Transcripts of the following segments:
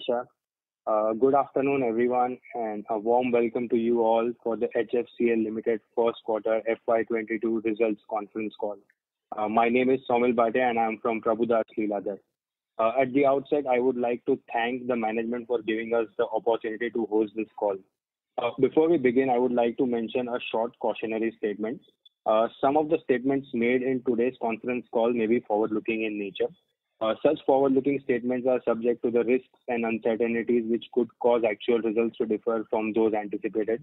Ganesha. Good afternoon, everyone, and a warm welcome to you all for the HFCL Limited first quarter FY22 results conference call. My name is Somil Bhatia and I am from Prabhudas Leeladhar. At the outset, I would like to thank the management for giving us the opportunity to host this call. Before we begin, I would like to mention a short cautionary statement. Some of the statements made in today's conference call may be forward-looking in nature. Such forward-looking statements are subject to the risks and uncertainties which could cause actual results to differ from those anticipated.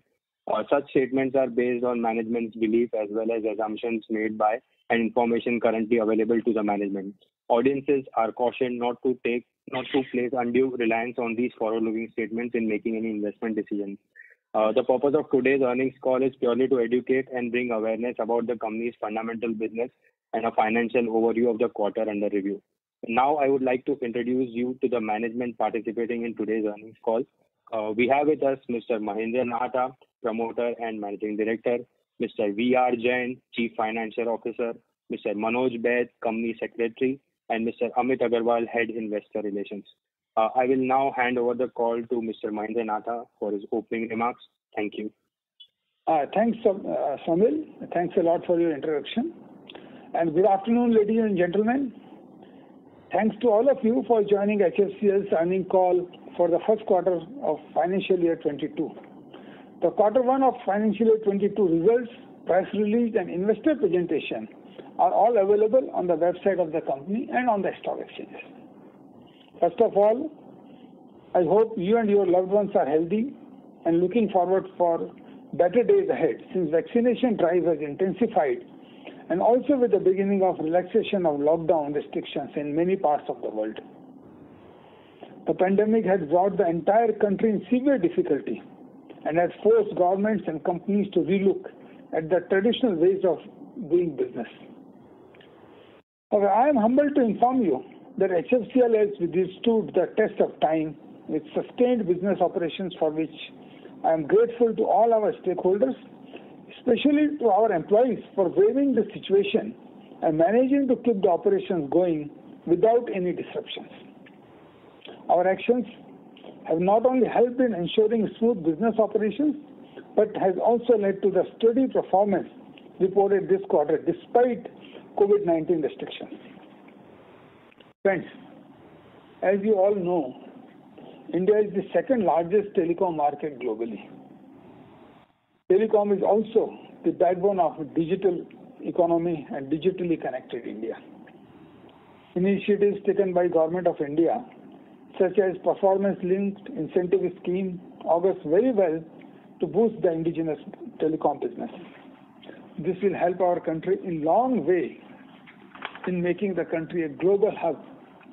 Such statements are based on management's belief as well as assumptions made by and information currently available to the management. Audiences are cautioned not to place undue reliance on these forward-looking statements in making any investment decisions. The purpose of today's earnings call is purely to educate and bring awareness about the company's fundamental business and a financial overview of the quarter under review. Now, I would like to introduce you to the management participating in today's earnings call. We have with us Mr. Mahendra Nahata, Promoter and Managing Director, Mr. V.R. Jain, Chief Financial Officer, Mr. Manoj Baid, Company Secretary, and Mr. Amit Agarwal, Head Investor Relations. I will now hand over the call to Mr. Mahendra Nahata for his opening remarks. Thank you. Thanks, Somil. Thanks a lot for your introduction. And good afternoon, ladies and gentlemen. Thanks to all of you for joining HFCL's earnings call for the first quarter of financial year 22. The quarter one of financial year 22 results, press release and investor presentation are all available on the website of the company and on the stock exchanges. First of all, I hope you and your loved ones are healthy and looking forward for better days ahead since vaccination drive has intensified and also with the beginning of relaxation of lockdown restrictions in many parts of the world. The pandemic has brought the entire country in severe difficulty and has forced governments and companies to relook at the traditional ways of doing business. However, I am humbled to inform you that HFCL has withstood the test of time with sustained business operations for which I am grateful to all our stakeholders, especially to our employees for braving the situation and managing to keep the operations going without any disruptions. Our actions have not only helped in ensuring smooth business operations, but has also led to the steady performance reported this quarter despite COVID-19 restrictions. Friends, as you all know, India is the second largest telecom market globally. Telecom is also the backbone of a digital economy and digitally connected India. Initiatives taken by Government of India, such as performance-linked incentive scheme, augurs very well to boost the indigenous telecom business. This will help our country in long way in making the country a global hub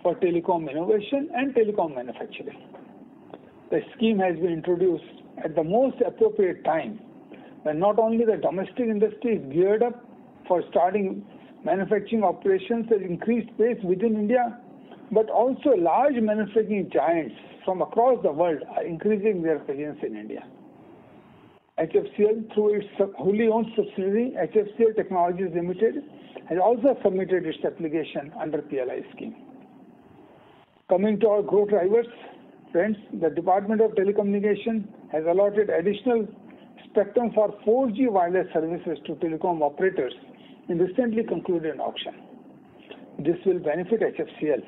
for telecom innovation and telecom manufacturing. The scheme has been introduced at the most appropriate time when not only the domestic industry is geared up for starting manufacturing operations at increased pace within India, but also large manufacturing giants from across the world are increasing their presence in India. HFCL, through its wholly owned subsidiary, HFCL Technologies Limited, has also submitted its application under PLI scheme. Coming to our growth drivers, friends, the Department of Telecommunication has allotted additional spectrum for 4G wireless services to telecom operators in recently concluded auction. This will benefit HFCL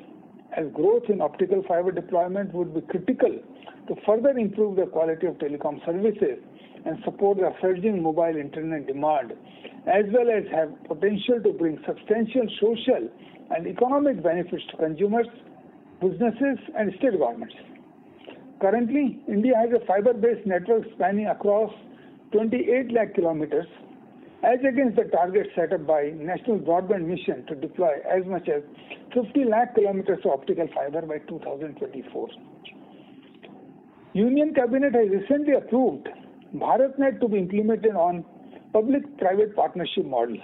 as growth in optical fiber deployment would be critical to further improve the quality of telecom services and support the surging mobile internet demand, as well as have potential to bring substantial social and economic benefits to consumers, businesses and state governments. Currently, India has a fiber-based network spanning across 28 lakh kilometers, as against the target set up by National Broadband Mission to deploy as much as 50 lakh kilometers of optical fiber by 2024. Union Cabinet has recently approved BharatNet to be implemented on public-private partnership model.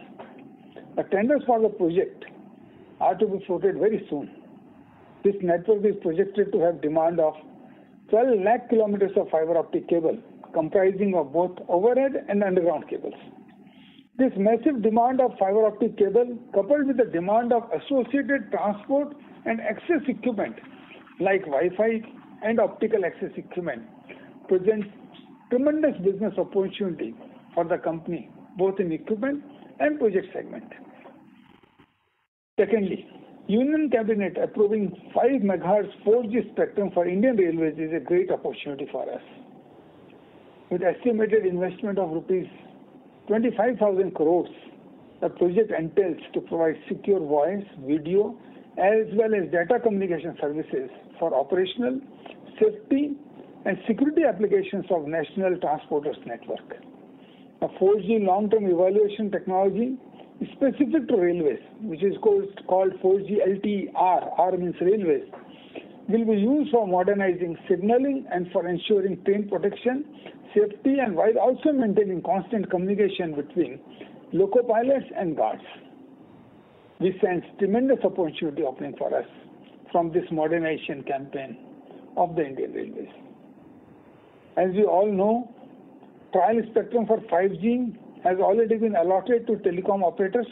The tenders for the project are to be floated very soon. This network is projected to have demand of 12 lakh kilometers of fiber optic cable, comprising of both overhead and underground cables. This massive demand of fiber optic cable, coupled with the demand of associated transport and access equipment like Wi-Fi, and optical access equipment presents tremendous business opportunity for the company, both in equipment and project segment. Secondly, Union Cabinet approving 5 MHz 4G spectrum for Indian Railways is a great opportunity for us. With estimated investment of rupees 25,000 crores, the project entails to provide secure voice, video, as well as data communication services for operational, safety, and security applications of National Transporters Network. A 4G long-term evaluation technology specific to railways, which is called 4G LTE-R, R means railways, will be used for modernizing signaling and for ensuring train protection, safety, and while also maintaining constant communication between loco pilots and guards. We sense tremendous opportunity opening for us from this modernization campaign of the Indian Railways. As we all know, trial spectrum for 5G has already been allotted to telecom operators.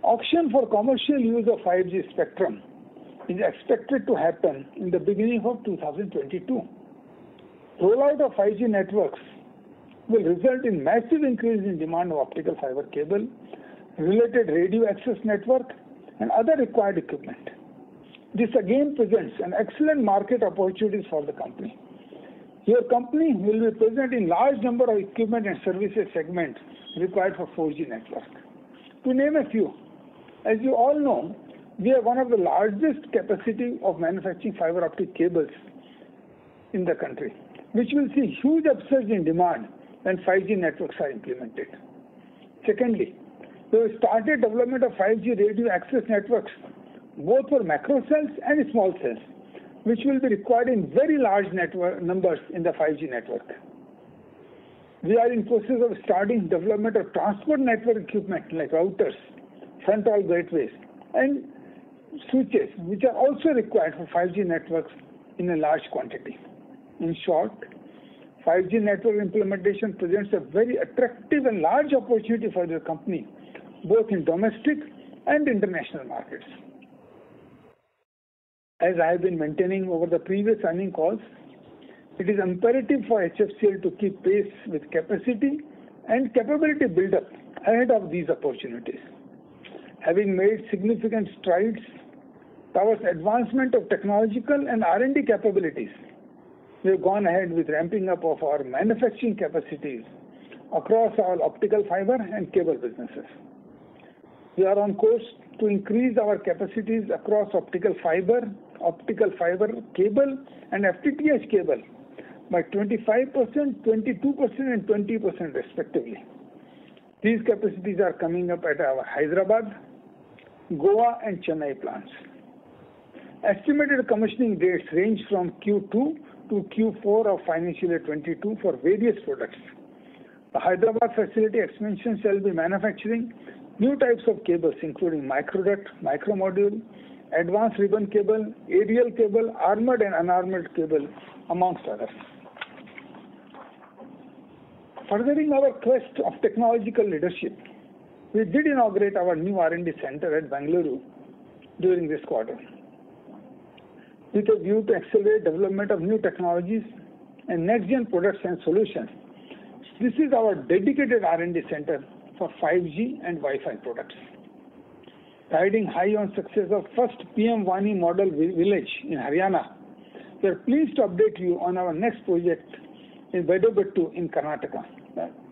Auction for commercial use of 5G spectrum is expected to happen in the beginning of 2022. Rollout of 5G networks will result in massive increase in demand of optical fiber cable, related radio access network, and other required equipment. This again presents an excellent market opportunities for the company. Your company will be present in large number of equipment and services segments required for 4G network. To name a few, as you all know, we have one of the largest capacity of manufacturing fiber optic cables in the country, which will see huge upsurge in demand when 5G networks are implemented. Secondly, we have started development of 5G radio access networks, both for macro cells and small cells, which will be required in very large numbers in the 5G network. We are in process of starting development of transport network equipment like routers, front-haul gateways, and switches, which are also required for 5G networks in a large quantity. In short, 5G network implementation presents a very attractive and large opportunity for the company, both in domestic and international markets. As I have been maintaining over the previous earnings calls, it is imperative for HFCL to keep pace with capacity and capability build-up ahead of these opportunities. Having made significant strides towards advancement of technological and R&D capabilities, we have gone ahead with ramping up of our manufacturing capacities across our optical fiber and cable businesses. We are on course to increase our capacities across optical fiber cable, and FTTH cable by 25%, 22%, and 20% respectively. These capacities are coming up at our Hyderabad, Goa, and Chennai plants. Estimated commissioning dates range from Q2 to Q4 of financial year 22 for various products. The Hyderabad facility expansion shall be manufacturing new types of cables including microduct, micromodule, advanced ribbon cable, aerial cable, armored and unarmored cable, amongst others. Furthering our quest of technological leadership, we did inaugurate our new R&D center at Bengaluru during this quarter. With a view to accelerate development of new technologies and next-gen products and solutions, this is our dedicated R&D center for 5G and Wi-Fi products. Riding high on success of first PM Wani model village in Haryana, we are pleased to update you on our next project in Vedobettu in Karnataka.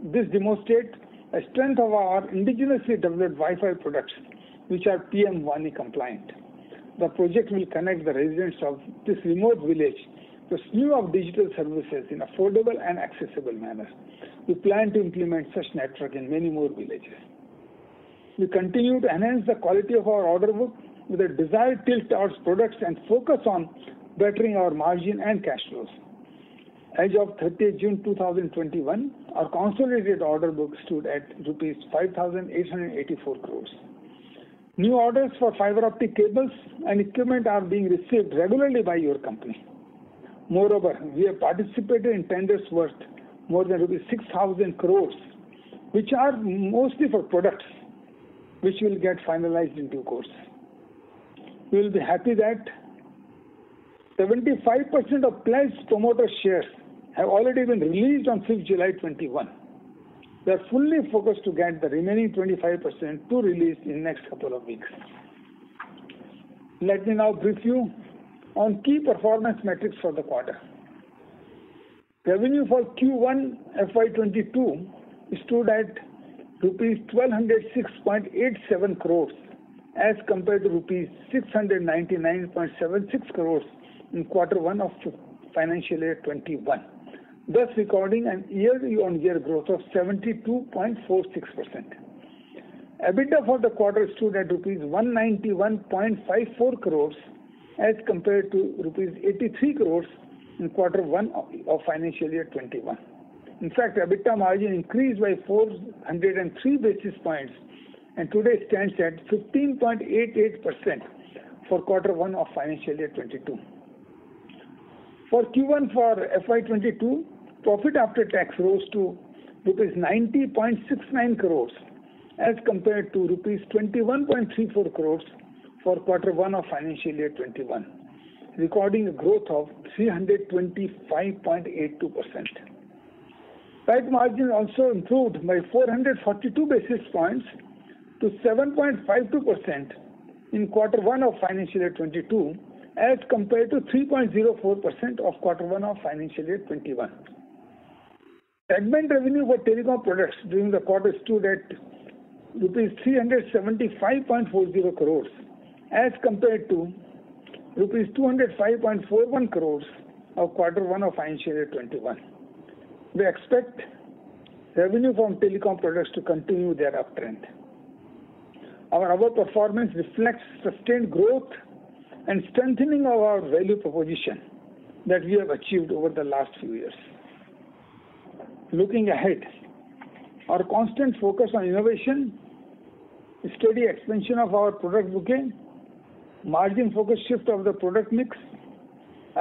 This demonstrates a strength of our indigenously developed Wi-Fi products, which are PM Wani compliant. The project will connect the residents of this remote village to a slew of digital services in affordable and accessible manner. We plan to implement such network in many more villages. We continue to enhance the quality of our order book with a desired tilt towards products and focus on bettering our margin and cash flows. As of 30th June 2021, our consolidated order book stood at rupees 5,884 crores. New orders for fiber optic cables and equipment are being received regularly by your company. Moreover, we have participated in tenders worth more than rupees 6,000 crores, which are mostly for products, which will get finalized in due course. We will be happy that 75% of pledged promoter shares have already been released on 5th July 21. We are fully focused to get the remaining 25% to release in next couple of weeks. Let me now brief you on key performance metrics for the quarter. Revenue for Q1 FY22 stood at rupees 1206.87 crores as compared to rupees 699.76 crores in Q1 of financial year 21, thus recording an year-on-year growth of 72.46%. EBITDA for the quarter stood at rupees 191.54 crores as compared to rupees 83 crores in Q1 of financial year 21. In fact, EBITDA margin increased by 403 basis points and today stands at 15.88% for Q1 of financial year 22. For Q1 for FY22, profit after tax rose to rupees 90.69 crores as compared to rupees 21.34 crores for Q1 of financial year 21, recording a growth of 325.82%. PAT margin also improved by 442 basis points to 7.52% in Q1 of financial year 22 as compared to 3.04% of Q1 of financial year 21. Segment revenue for telecom products during the quarter stood at rupees 375.40 crores as compared to rupees 205.41 crores of Q1 of financial year 21. We expect revenue from telecom products to continue their uptrend. Our performance reflects sustained growth and strengthening of our value proposition that we have achieved over the last few years. Looking ahead, our constant focus on innovation, steady expansion of our product bouquet, margin-focused shift of the product mix,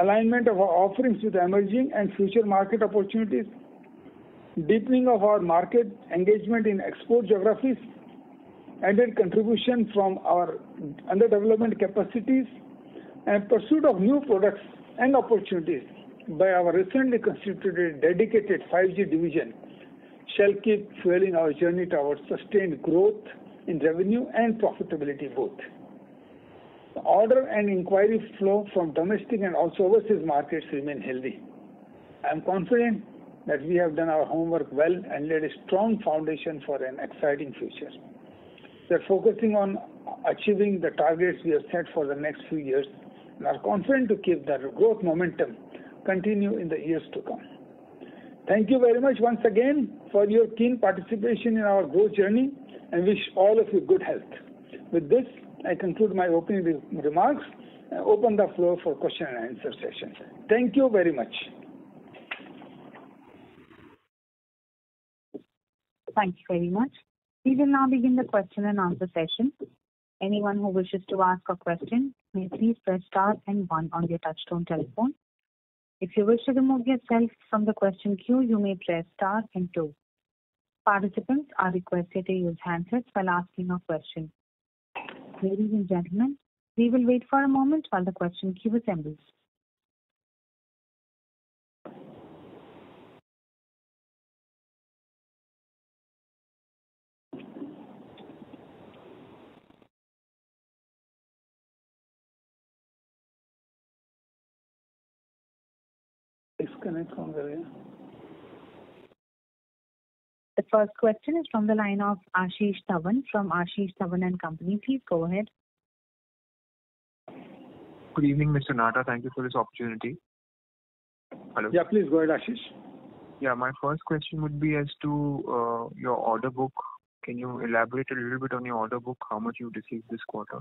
alignment of our offerings with emerging and future market opportunities, deepening of our market engagement in export geographies, added contribution from our under development capacities, and pursuit of new products and opportunities by our recently constituted dedicated 5G division shall keep fueling our journey towards sustained growth in revenue and profitability both. The order and inquiry flow from domestic and also overseas markets remain healthy. I am confident that we have done our homework well and laid a strong foundation for an exciting future. We are focusing on achieving the targets we have set for the next few years and are confident to keep that growth momentum continue in the years to come. Thank you very much once again for your keen participation in our growth journey and wish all of you good health. With this, I conclude my opening remarks and open the floor for question and answer session. Thank you very much. Thank you very much. We will now begin the question and answer session. Anyone who wishes to ask a question may please press star and 1 on your touchtone telephone. If you wish to remove yourself from the question queue, you may press star and 2. Participants are requested to use handsets while asking a question. Ladies and gentlemen, we will wait for a moment while the question queue assembles. Disconnect from the The first question is from the line of Ashish Dhawan from Ashish Dhawan and Company. Please go ahead. Good evening, Mr. Nahata. Thank you for this opportunity. Hello. Yeah, please go ahead, Ashish. Yeah, my first question would be as to your order book. Can you elaborate a little bit on your order book, how much you received this quarter?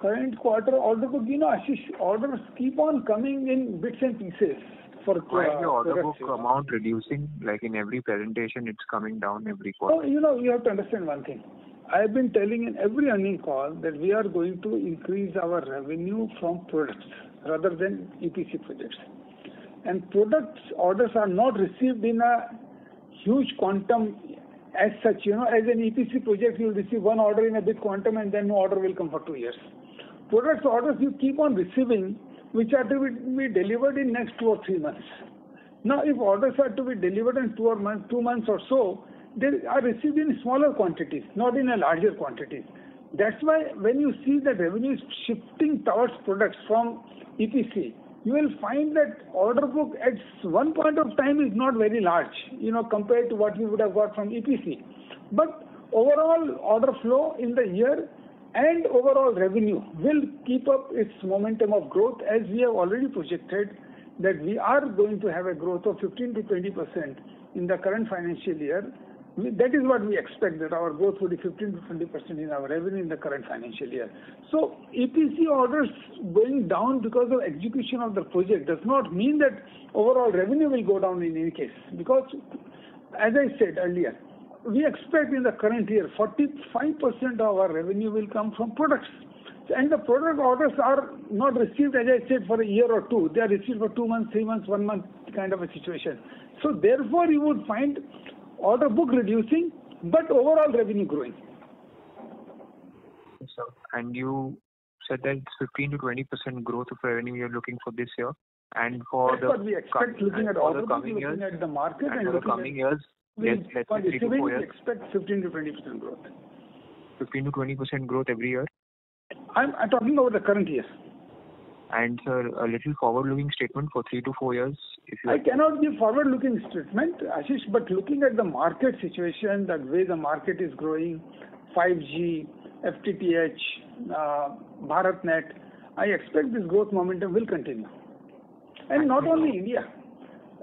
Current quarter order book, Ashish, orders keep on coming in bits and pieces. Why is your order book amount reducing? Like in every presentation, it's coming down every quarter. Oh, you have to understand one thing. I have been telling in every earnings call that we are going to increase our revenue from products rather than EPC projects. And products orders are not received in a huge quantum as such. As an EPC project, you will receive one order in a big quantum and then no order will come for 2 years. products orders you keep on receiving, which are to be delivered in next 2 or 3 months. Now, if orders are to be delivered in 2 months or so, they are received in smaller quantities, not in a larger quantities. That's why when you see that revenue is shifting towards products from EPC, you will find that order book at one point of time is not very large, compared to what you would have got from EPC. But overall order flow in the year and overall revenue will keep up its momentum of growth, as we have already projected that we are going to have a growth of 15 to 20% in the current financial year. That is what we expect, that our growth will be 15 to 20% in our revenue in the current financial year. So EPC orders going down because of execution of the project does not mean that overall revenue will go down in any case. Because, as I said earlier, we expect in the current year 45% of our revenue will come from products. And the product orders are not received, as I said, for a year or two. They are received for 2 months, 3 months, 1 month kind of a situation. So therefore, you would find order book reducing, but overall revenue growing. Yes, sir. And you said that 15 to 20% growth of revenue you're looking for this year, and for that's what we expect, looking at order book, looking at the market, and for the coming years. Yes, let's say 3 to 4 years. We expect 15 to 20% growth. 15 to 20% growth every year. I'm talking about the current year. And sir, a little forward-looking statement for 3 to 4 years. I cannot give forward-looking statement, Ashish, but looking at the market situation, the way the market is growing, 5G, FTTH, BharatNet, I expect this growth momentum will continue. And not only India.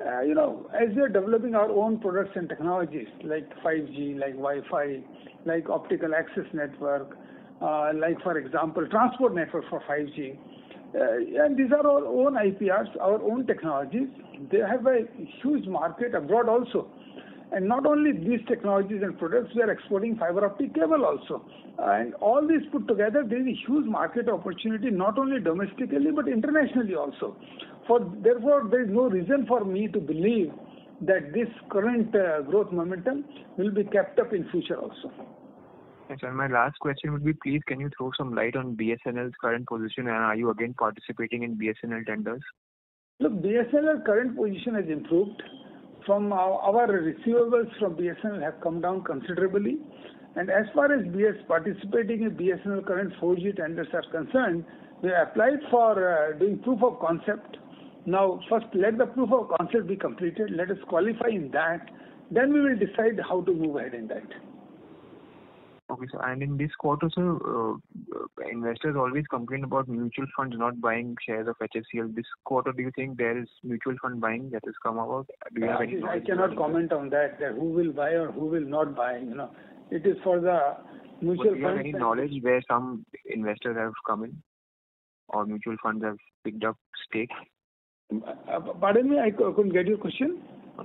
As we are developing our own products and technologies like 5G, like Wi-Fi, like optical access network, like, for example, transport network for 5G, and these are our own IPRs, our own technologies. They have a huge market abroad also. And not only these technologies and products, we are exporting fiber optic cable also. And all these put together, there is a huge market opportunity, not only domestically, but internationally also. Therefore, there is no reason for me to believe that this current growth momentum will be kept up in future also. Yes, and my last question would be, please, can you throw some light on BSNL's current position, and are you again participating in BSNL tenders? Look, BSNL current position has improved. From our receivables from BSNL have come down considerably. And as far as participating in BSNL current 4G tenders are concerned, we applied for doing proof of concept. Now, first let the proof of concept be completed. Let us qualify in that. Then we will decide how to move ahead in that. Okay, sir. And in this quarter, sir, investors always complain about mutual funds not buying shares of HFCL. This quarter, do you think there is mutual fund buying that has come about? Do you have any I cannot comment on that who will buy or who will not buy. It is for the mutual funds. Do you have any knowledge where some investors have come in or mutual funds have picked up stake? Pardon me, I couldn't get your question.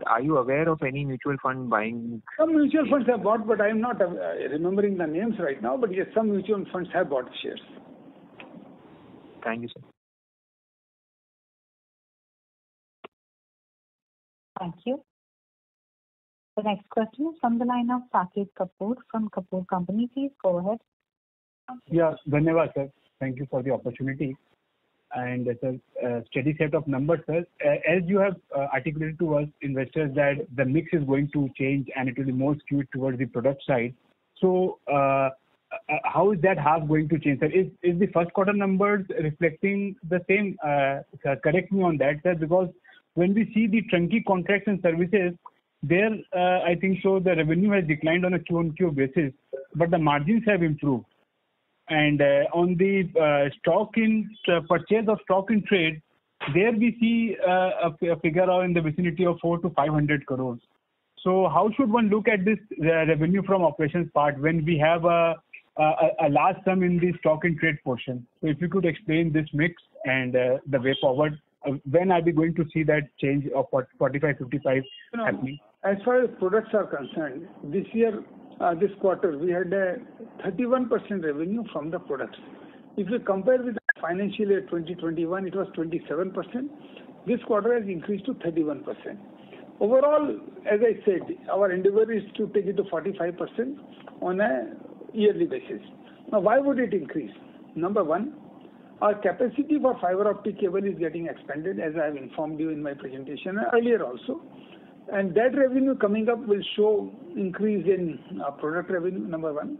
Are you aware of any mutual fund buying? Some mutual funds have bought, but I am not remembering the names right now. But yes, some mutual funds have bought shares. Thank you, sir. Thank you. The next question is from the line of Saket Kapoor from Kapoor Company. Please go ahead. Yeah, Dhanyavad, sir. Thank you for the opportunity. And it's a steady set of numbers, sir. As you have articulated to us investors that the mix is going to change and it will be more skewed towards the product side. So how is that half going to change, sir? Is the first quarter numbers reflecting the same? Sir, correct me on that, sir, because when we see the chunky contracts and services, there I think so the revenue has declined on a Q-on-Q basis, but the margins have improved. And on the purchase of stock in trade, there we see a figure in the vicinity of 400 to 500 crores. So how should one look at this revenue from operations part when we have a large sum in the stock in trade portion? So if you could explain this mix and the way forward, when are we going to see that change of 45, 55 happening? As far as products are concerned, this year, this quarter, we had a 31% revenue from the products. If we compare with the financial year 2021, it was 27%. This quarter has increased to 31%. Overall, as I said, our endeavor is to take it to 45% on a yearly basis. Now, why would it increase? Number one, our capacity for fiber optic cable is getting expanded, as I have informed you in my presentation earlier also. And that revenue coming up will show increase in product revenue, number one.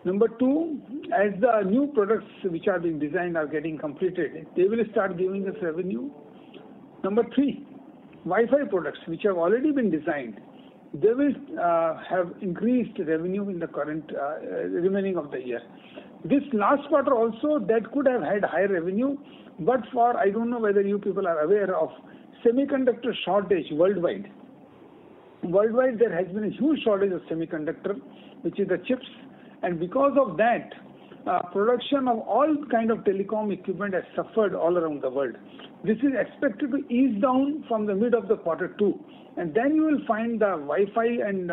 Number two, as the new products which are being designed are getting completed, they will start giving us revenue. Number three, Wi-Fi products which have already been designed, they will have increased revenue in the current remaining of the year. This last quarter also, that could have had higher revenue, but for, I don't know whether you people are aware of semiconductor shortage worldwide. Worldwide, there has been a huge shortage of semiconductor, which is the chips, and because of that, production of all kind of telecom equipment has suffered all around the world. This is expected to ease down from the mid of the quarter two, and then you will find the Wi-Fi and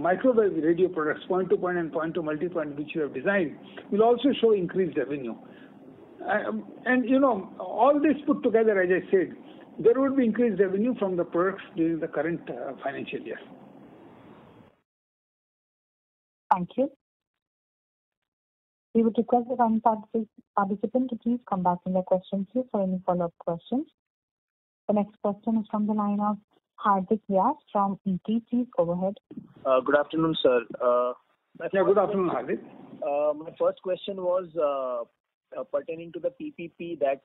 microwave radio products, point-to-point and point-to-multipoint, which you have designed, will also show increased revenue. All this put together, as I said, there would be increased revenue from the products during the current financial year. Thank you. We would request the participant to please come back in the question queue for any follow-up questions. The next question is from the line of Hardik Vyas from ET. Please go ahead. Good afternoon, sir. Good afternoon, Hardik. My first question was pertaining to the PPP that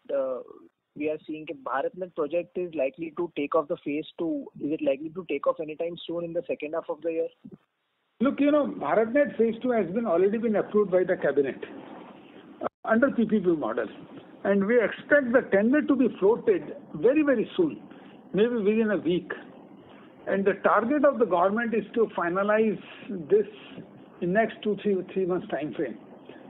we are seeing. If BharatNet project is likely to take off the phase 2, is it likely to take off anytime soon in the second half of the year? Look, BharatNet phase 2 has already been approved by the cabinet under PPP model. And we expect the tender to be floated very, very soon, maybe within a week. And the target of the government is to finalize this in next 2-3 months time frame.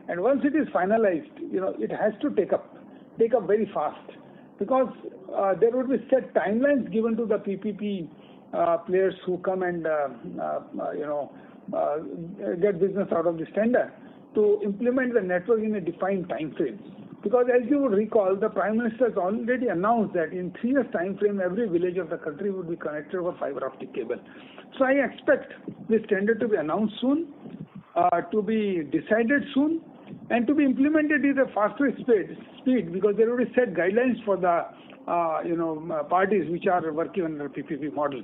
And once it is finalized, it has to take up very fast, because there would be set timelines given to the PPP players who come and get business out of this tender to implement the network in a defined time frame. Because as you would recall, the Prime Minister has already announced that in 3 years time frame, every village of the country would be connected over fiber optic cable. So I expect this tender to be announced soon, to be decided soon, and to be implemented at a faster speed, because there will be set guidelines for the parties which are working under PPP model.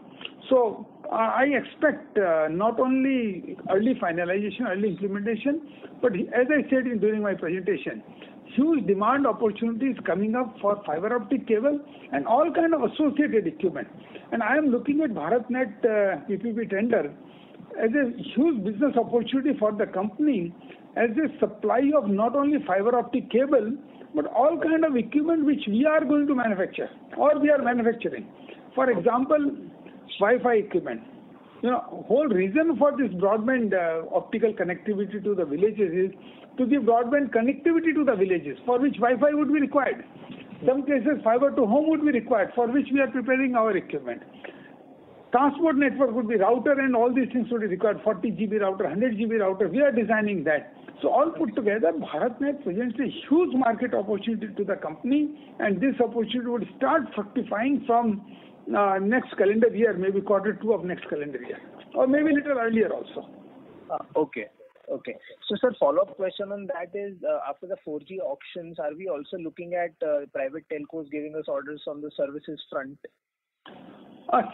So I expect not only early finalization, early implementation, but as I said during my presentation, huge demand opportunities coming up for fiber optic cable and all kind of associated equipment. And I am looking at BharatNet PPP tender as a huge business opportunity for the company, as a supply of not only fiber optic cable, but all kind of equipment which we are going to manufacture or we are manufacturing. For example, Wi-Fi equipment. Whole reason for this broadband optical connectivity to the villages is to give broadband connectivity to the villages, for which Wi-Fi would be required. Some cases fiber to home would be required, for which we are preparing our equipment. Transport network would be router, and all these things would be required, 40 GB router, 100 GB router, we are designing that. So all put together, BharatNet presents a huge market opportunity to the company, and this opportunity would start fructifying from next calendar year, maybe quarter 2 of next calendar year, or maybe a little earlier also. Okay. So, sir, follow-up question on that is, after the 4G auctions, are we also looking at private telcos giving us orders on the services front?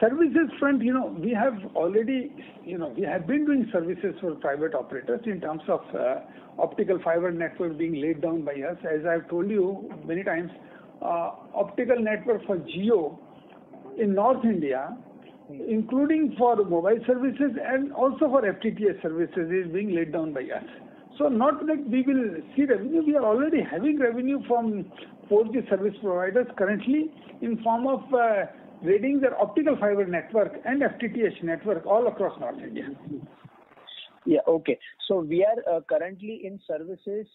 Services front, we have already, we have been doing services for private operators in terms of optical fiber network being laid down by us. As I've told you many times, optical network for Jio in North India, including for mobile services and also for FTTH services, is being laid down by us. So not that we will see revenue, we are already having revenue from 4G service providers currently in form of raiding their optical fiber network and FTTH network all across North India. Yeah, okay. So we are currently in services,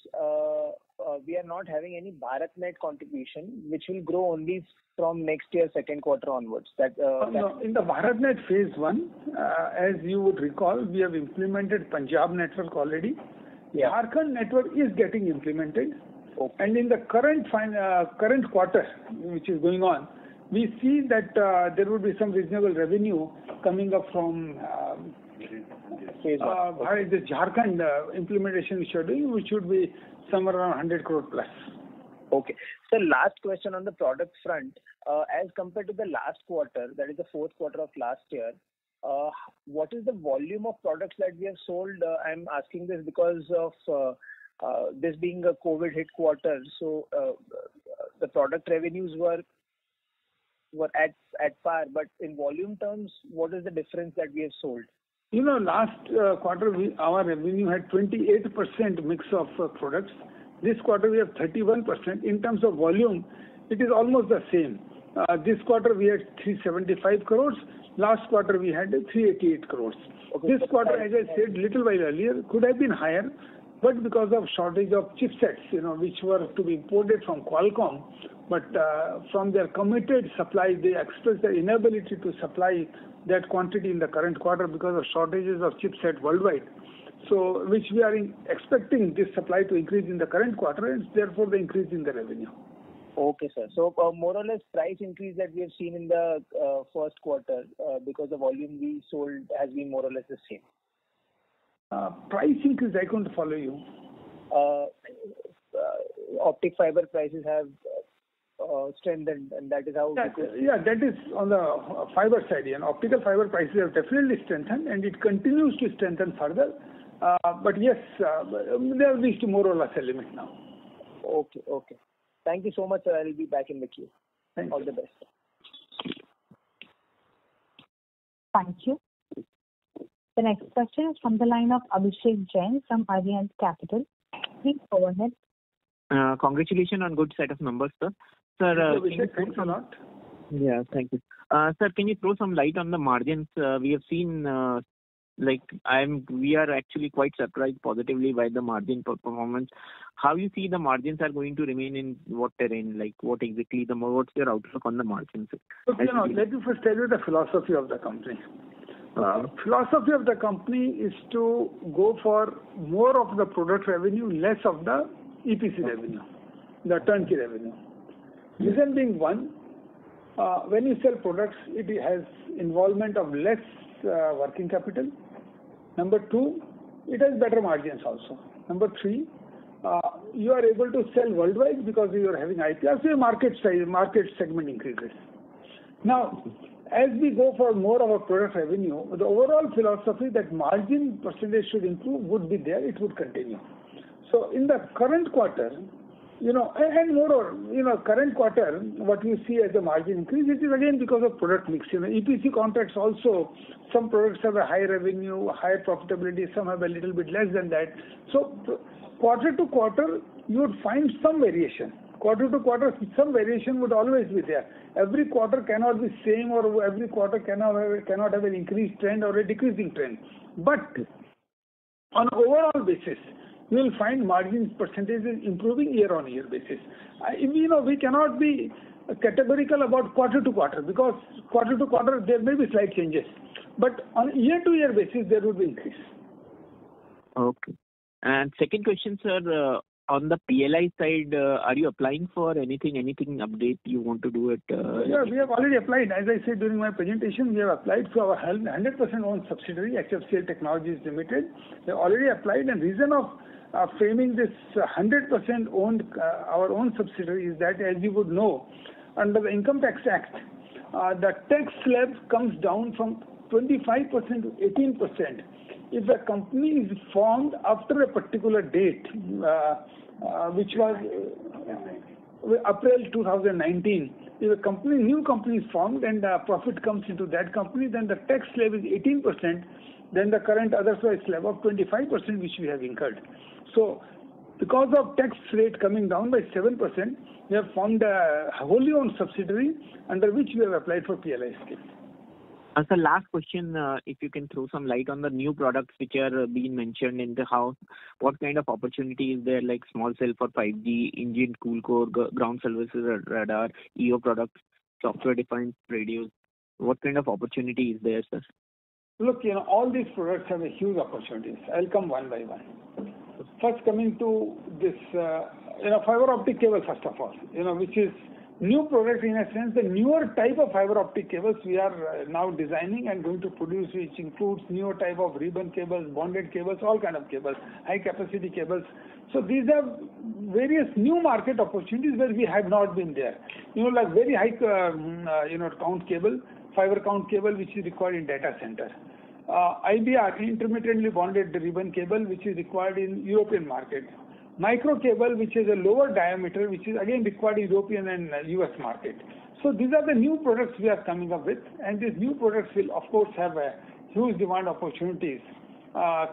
we are not having any BharatNet contribution, which will grow only from next year, second quarter onwards. No, in the BharatNet phase 1, as you would recall, we have implemented Punjab network already. Yeah. Jharkhand network is getting implemented. Okay. And in the current quarter, which is going on, we see that there will be some reasonable revenue coming up from Phase one. By the Jharkhand implementation which you are doing, which should be somewhere around 100 crore plus. Okay. So last question on the product front. As compared to the last quarter, that is the fourth quarter of last year, what is the volume of products that we have sold? I'm asking this because of this being a COVID hit quarter. So the product revenues were at par, but in volume terms, what is the difference that we have sold? Last quarter our revenue had 28% mix of products. This quarter we have 31%. In terms of volume, it is almost the same. This quarter we had 375 crores. Last quarter we had 388 crores. Okay, this quarter, as I said little while earlier, could have been higher, but because of shortage of chipsets, which were to be imported from Qualcomm, but from their committed supply, they expressed their inability to supply that quantity in the current quarter because of shortages of chipset worldwide. So, which we are expecting this supply to increase in the current quarter, and therefore the increase in the revenue. Okay, sir. So more or less price increase that we have seen in the first quarter because the volume we sold has been more or less the same. Price increase, I couldn't follow you. Optic fiber prices have strengthened, and that is how. That is on the fiber side. Optical fiber prices have definitely strengthened, and it continues to strengthen further. But yes, they have reached more or less a limit now. Okay. Thank you so much, sir. I will be back in the queue. All the best. Thank you. The next question is from the line of Abhishek Jain from Arihant Capital. Please go ahead. Congratulations on good set of numbers, sir. Sir, Abhishek, thanks a lot. Yeah, thank you. Sir, can you throw some light on the margins? We have seen, we are actually quite surprised positively by the margin performance. How you see the margins are going to remain in what terrain? What's your outlook on the margins? Look, let me first tell you the philosophy of the company. Philosophy of the company is to go for more of the product revenue, less of the EPC revenue, the turnkey revenue. Reason being one, when you sell products, it has involvement of less working capital. Number two, it has better margins also. Number three, you are able to sell worldwide because you are having IPR, so your market segment increases. Now, as we go for more of a product revenue, the overall philosophy that margin percentage should improve would be there, it would continue. So in the current quarter, and moreover, current quarter, what you see as a margin increase, it is again because of product mix. EPC contracts also, some products have a high revenue, higher profitability, some have a little bit less than that. So quarter to quarter, you would find some variation. Quarter to quarter, some variation would always be there. Every quarter cannot be same, or every quarter cannot have an increased trend or a decreasing trend. But on an overall basis, you will find margin percentages improving year-on-year basis. We cannot be categorical about quarter to quarter because quarter to quarter there may be slight changes. But on year-to-year basis, there will be increase. Okay. And second question, sir, on the PLI side, are you applying for anything update you want to do it? Yeah, we have already applied. As I said during my presentation, we have applied for our 100% owned subsidiary, HFCL Technologies Limited. We have already applied, and reason of framing this 100% owned our own subsidiary is that, as you would know, under the Income Tax Act, the tax slab comes down from 25% to 18%. If the company is formed after a particular date, which was April 2019, if a new company is formed and profit comes into that company, then the tax slab is 18%, then the current otherwise slab of 25%, which we have incurred. So, because of tax rate coming down by 7%, we have formed a wholly owned subsidiary under which we have applied for PLI scheme. Sir, last question, if you can throw some light on the new products which are being mentioned in the house, what kind of opportunity is there, like small cell for 5G, engine cool core, ground services radar, EO products, software-defined radios? What kind of opportunity is there, sir? Look, all these products have a huge opportunities. I'll come one by one. First, coming to this, fiber optic cable, first of all, which is new product in a sense, the newer type of fiber optic cables we are now designing and going to produce, which includes newer type of ribbon cables, bonded cables, all kind of cables, high capacity cables. So these are various new market opportunities where we have not been there. Like very high, count cable, fiber count cable, which is required in data center. IBR, intermittently bonded ribbon cable, which is required in European market. Micro cable, which is a lower diameter, which is again required in European and US market. So these are the new products we are coming up with, and these new products will of course have a huge demand opportunities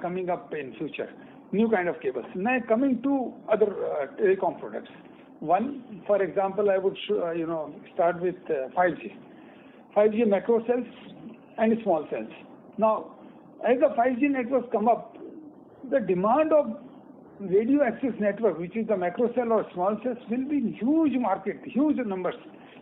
coming up in future. New kind of cables. Now coming to other telecom products. One, for example, I would start with 5G. 5G macro cells and small cells. Now, as the 5G networks come up, the demand of radio access network, which is the macro cell or small cells, will be in huge market, huge numbers.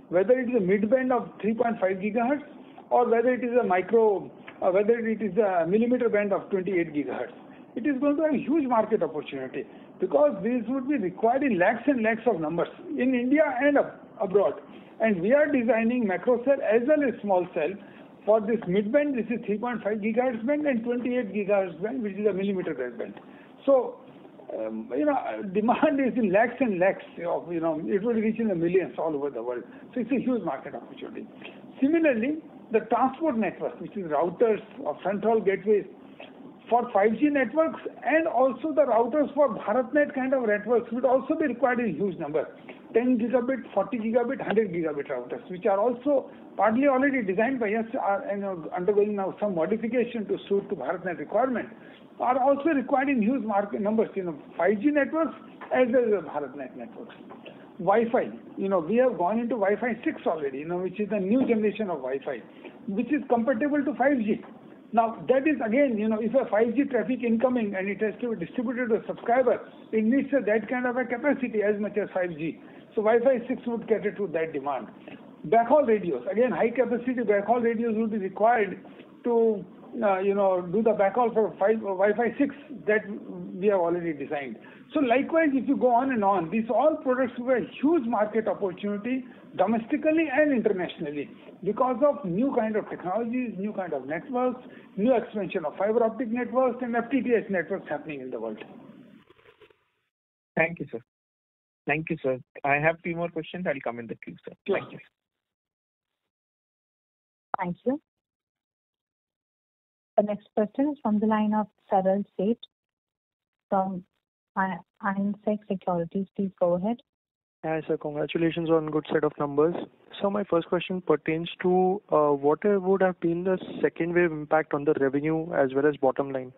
Whether it is a mid-band of 3.5 gigahertz or whether it is a whether it is a millimeter band of 28 gigahertz. It is going to have a huge market opportunity because these would be required in lakhs and lakhs of numbers in India and abroad. And we are designing macro cell as well as small cell for this mid-band. This is 3.5 gigahertz band and 28 gigahertz band, which is a millimeter wave band. So, demand is in lakhs and lakhs of, it will reach in the millions all over the world. So it's a huge market opportunity. Similarly, the transport network, which is routers or front-haul gateways for 5G networks and also the routers for BharatNet kind of networks would also be required in huge number. 10 gigabit, 40 gigabit, 100 gigabit routers, which are also partly already designed by us and undergoing now some modification to suit to BharatNet requirement, are also required in huge market numbers, 5G networks as well as BharatNet networks. Wi-Fi, we have gone into Wi-Fi 6 already, which is the new generation of Wi-Fi, which is compatible to 5G. Now, that is again, if a 5G traffic incoming and it has to be distributed to a subscriber, it needs that kind of a capacity as much as 5G. So Wi-Fi 6 would cater to that demand. Backhaul radios, again, high capacity backhaul radios would be required to do the backhaul for Wi-Fi 6 that we have already designed. So likewise, if you go on and on, these all products have a huge market opportunity domestically and internationally because of new kind of technologies, new kind of networks, new expansion of fiber optic networks and FTTH networks happening in the world. Thank you, sir. Thank you, sir. I have 2 more questions. I'll come in the queue, sir. Sure. Thank you. Thank you. The next question is from the line of Saral Seth from INSEC Securities. Please go ahead. Hi, sir. Congratulations on good set of numbers. So my first question pertains to what would have been the second wave impact on the revenue as well as bottom line?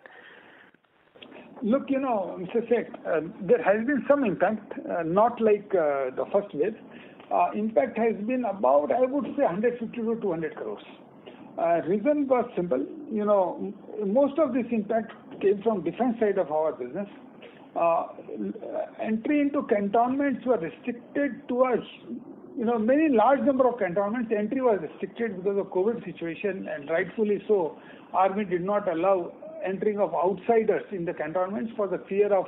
Look, Mr. Seth, there has been some impact, not like the first wave. Impact has been about, I would say, 150 to 200 crores. Reason was simple. Most of this impact came from defense side of our business. Entry into cantonments were restricted to a very large number of cantonments. Entry was restricted because of COVID situation, and rightfully so. Army did not allow entering of outsiders in the cantonments for the fear of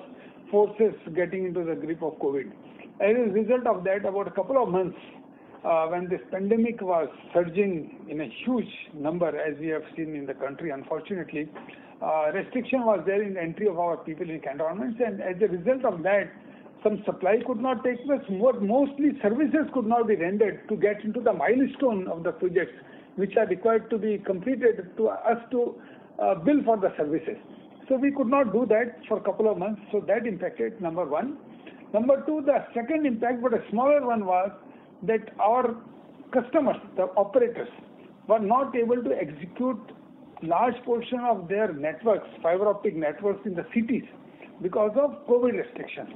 forces getting into the grip of COVID. As a result of that, about a couple of months, when this pandemic was surging in a huge number, as we have seen in the country, unfortunately, restriction was there in the entry of our people in cantonments, and as a result of that, some supply could not take place. Mostly services could not be rendered to get into the milestone of the projects, which are required to be completed to us to bill for the services. So we could not do that for a couple of months. So that impacted, number one. Number two, the second impact, but a smaller one, was that our customers, the operators, were not able to execute large portion of their networks, fiber optic networks in the cities because of COVID restrictions.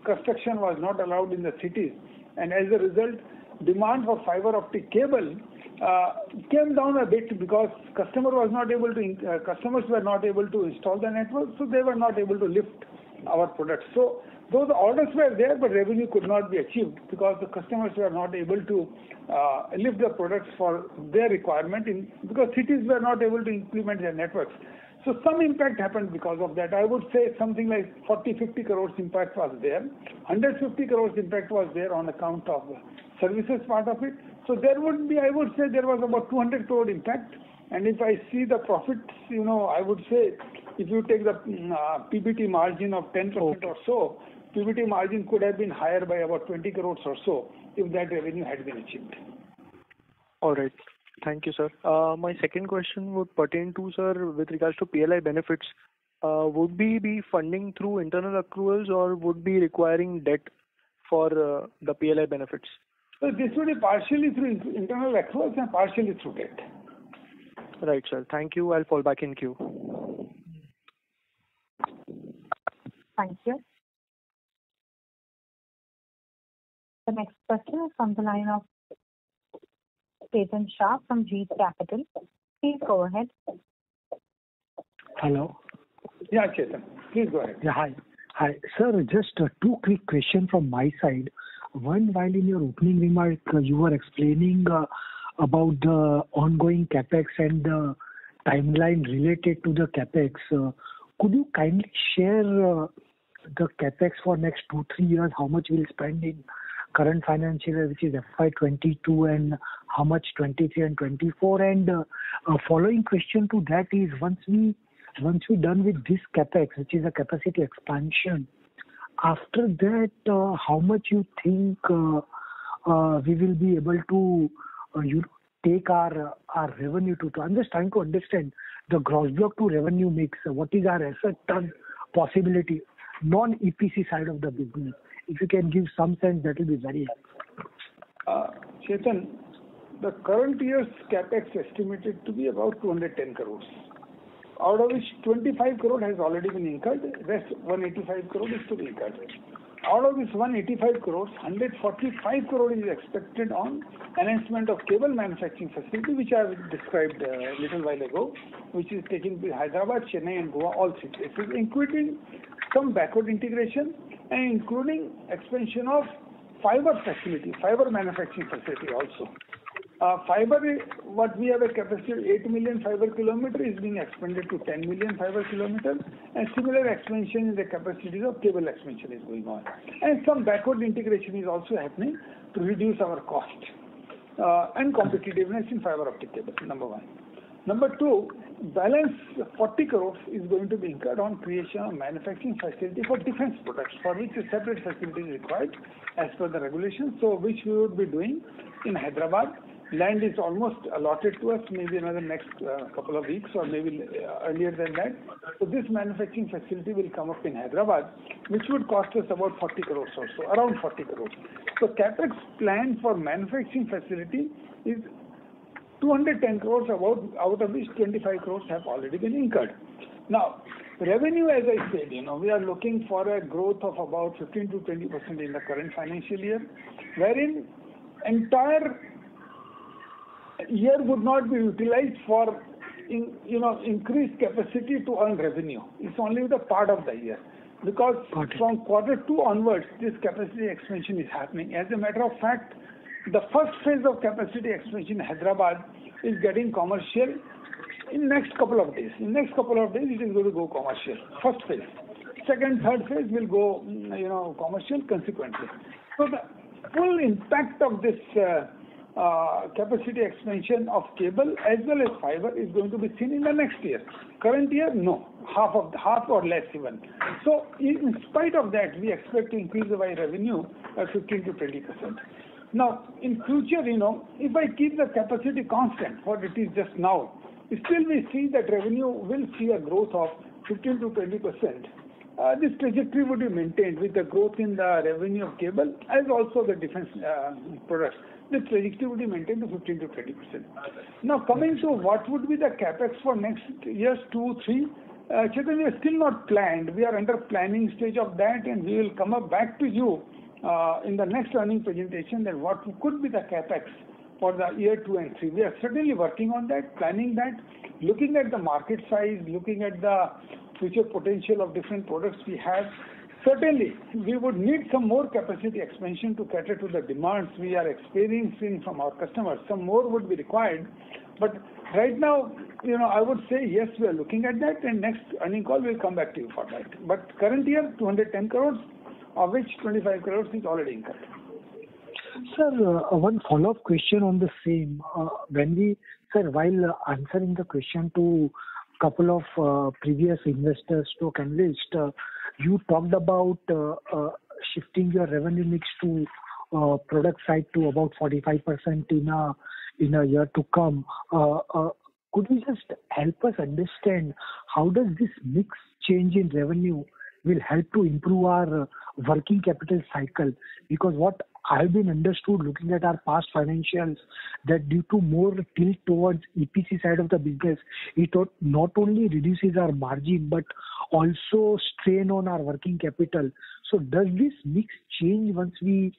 Construction was not allowed in the cities, and as a result, demand for fiber optic cable came down a bit because customers were not able to install the network, so they were not able to lift our products. So those orders were there, but revenue could not be achieved because the customers were not able to lift the products for their requirement because cities were not able to implement their networks. So some impact happened because of that. I would say something like 40-50 crores impact was there. 150 crores impact was there on account of services part of it. So there would be, I would say there was about 200 crore impact. And if I see the profits, I would say if you take the PBT margin of 10% or so, PBT margin could have been higher by about 20 crores or so if that revenue had been achieved. All right. Thank you, sir. My second question would pertain to, sir, with regards to PLI benefits. Would we be funding through internal accruals or would be requiring debt for the PLI benefits? So this would be partially through internal accruals and partially through debt. Right, sir. Thank you. I'll fall back in queue. Thank you. The next question is from the line of Chetan Shah from Jeet Capital. Please go ahead. Hello. Yeah, Chetan. Please go ahead. Yeah, hi. Hi. Sir, just two quick questions from my side. One, while in your opening remark, you were explaining about the ongoing capex and the timeline related to the capex. Could you kindly share the capex for next 2-3 years? How much we'll spend in current financial year, which is FY22, and how much 23 and 24? And a following question to that is, once we done with this capex, which is a capacity expansion, after that, how much you think we will be able to take our revenue to? I'm just trying to understand the gross block to revenue mix. What is our asset turn possibility, non-EPC side of the business? If you can give some sense, that will be very helpful. Chetan, the current year's capex estimated to be about 210 crores. Out of which 25 crore has already been incurred, rest 185 crore is to be incurred. Out of this 185 crores, 145 crore is expected on enhancement of cable manufacturing facility, which I have described a little while ago, which is taking place Hyderabad, Chennai and Goa, all three places, including some backward integration and including expansion of fiber manufacturing facility also. Fiber, what we have a capacity of 8 million fiber kilometer is being expanded to 10 million fiber kilometer, and similar expansion in the capacities of cable expansion is going on. And some backward integration is also happening to reduce our cost and competitiveness in fiber optic cable, number one. Number two, balance 40 crores is going to be incurred on creation of manufacturing facility for defense products, for which a separate facility is required as per the regulations, so which we would be doing in Hyderabad. Land is almost allotted to us, maybe another next couple of weeks or maybe earlier than that. So this manufacturing facility will come up in Hyderabad, which would cost us about 40 crores or so, around 40 crores. So capex plan for manufacturing facility is 210 crores, out of which 25 crores have already been incurred. Now, revenue, as I said, we are looking for a growth of about 15 to 20% in the current financial year, wherein entire year would not be utilized for increased capacity to earn revenue. It's only the part of the year, because from Q2 onwards this capacity expansion is happening. As a matter of fact, the first phase of capacity expansion in Hyderabad is getting commercial in next couple of days. In next couple of days it is going to go commercial, first phase. Second, third phase will go commercial consequently. So the full impact of this capacity expansion of cable as well as fiber is going to be seen in the next year. Current year, no, half or less even. So in spite of that, we expect to increase our revenue by 15 to 20%. Now, in future, if I keep the capacity constant, what it is just now, still we see that revenue will see a growth of 15 to 20%. This trajectory would be maintained with the growth in the revenue of cable as also the defense products. This trajectory would be maintained to 15 to 20%. Now, coming to what would be the capex for next years 2, 3, Chetan, we are still not planned. We are under planning stage of that, and we will come up back to you in the next earning presentation that what could be the capex for the year 2 and 3. We are certainly working on that, planning that, looking at the market size, looking at the future potential of different products we have. Certainly, we would need some more capacity expansion to cater to the demands we are experiencing from our customers. Some more would be required, But right now, I would say yes, we are looking at that, and next earning call we'll come back to you for that. But current year, 210 crores, of which 25 crores is already incurred. Sir, one follow-up question on the same. While answering the question to couple of previous investors to analysts, you talked about shifting your revenue mix to product side to about 45% in a year to come. Could you just help us understand how does this mix change in revenue will help to improve our working capital cycle? Because what I've been understood looking at our past financials, that due to more tilt towards EPC side of the business, it not only reduces our margin but also strain on our working capital. So does this mix change once we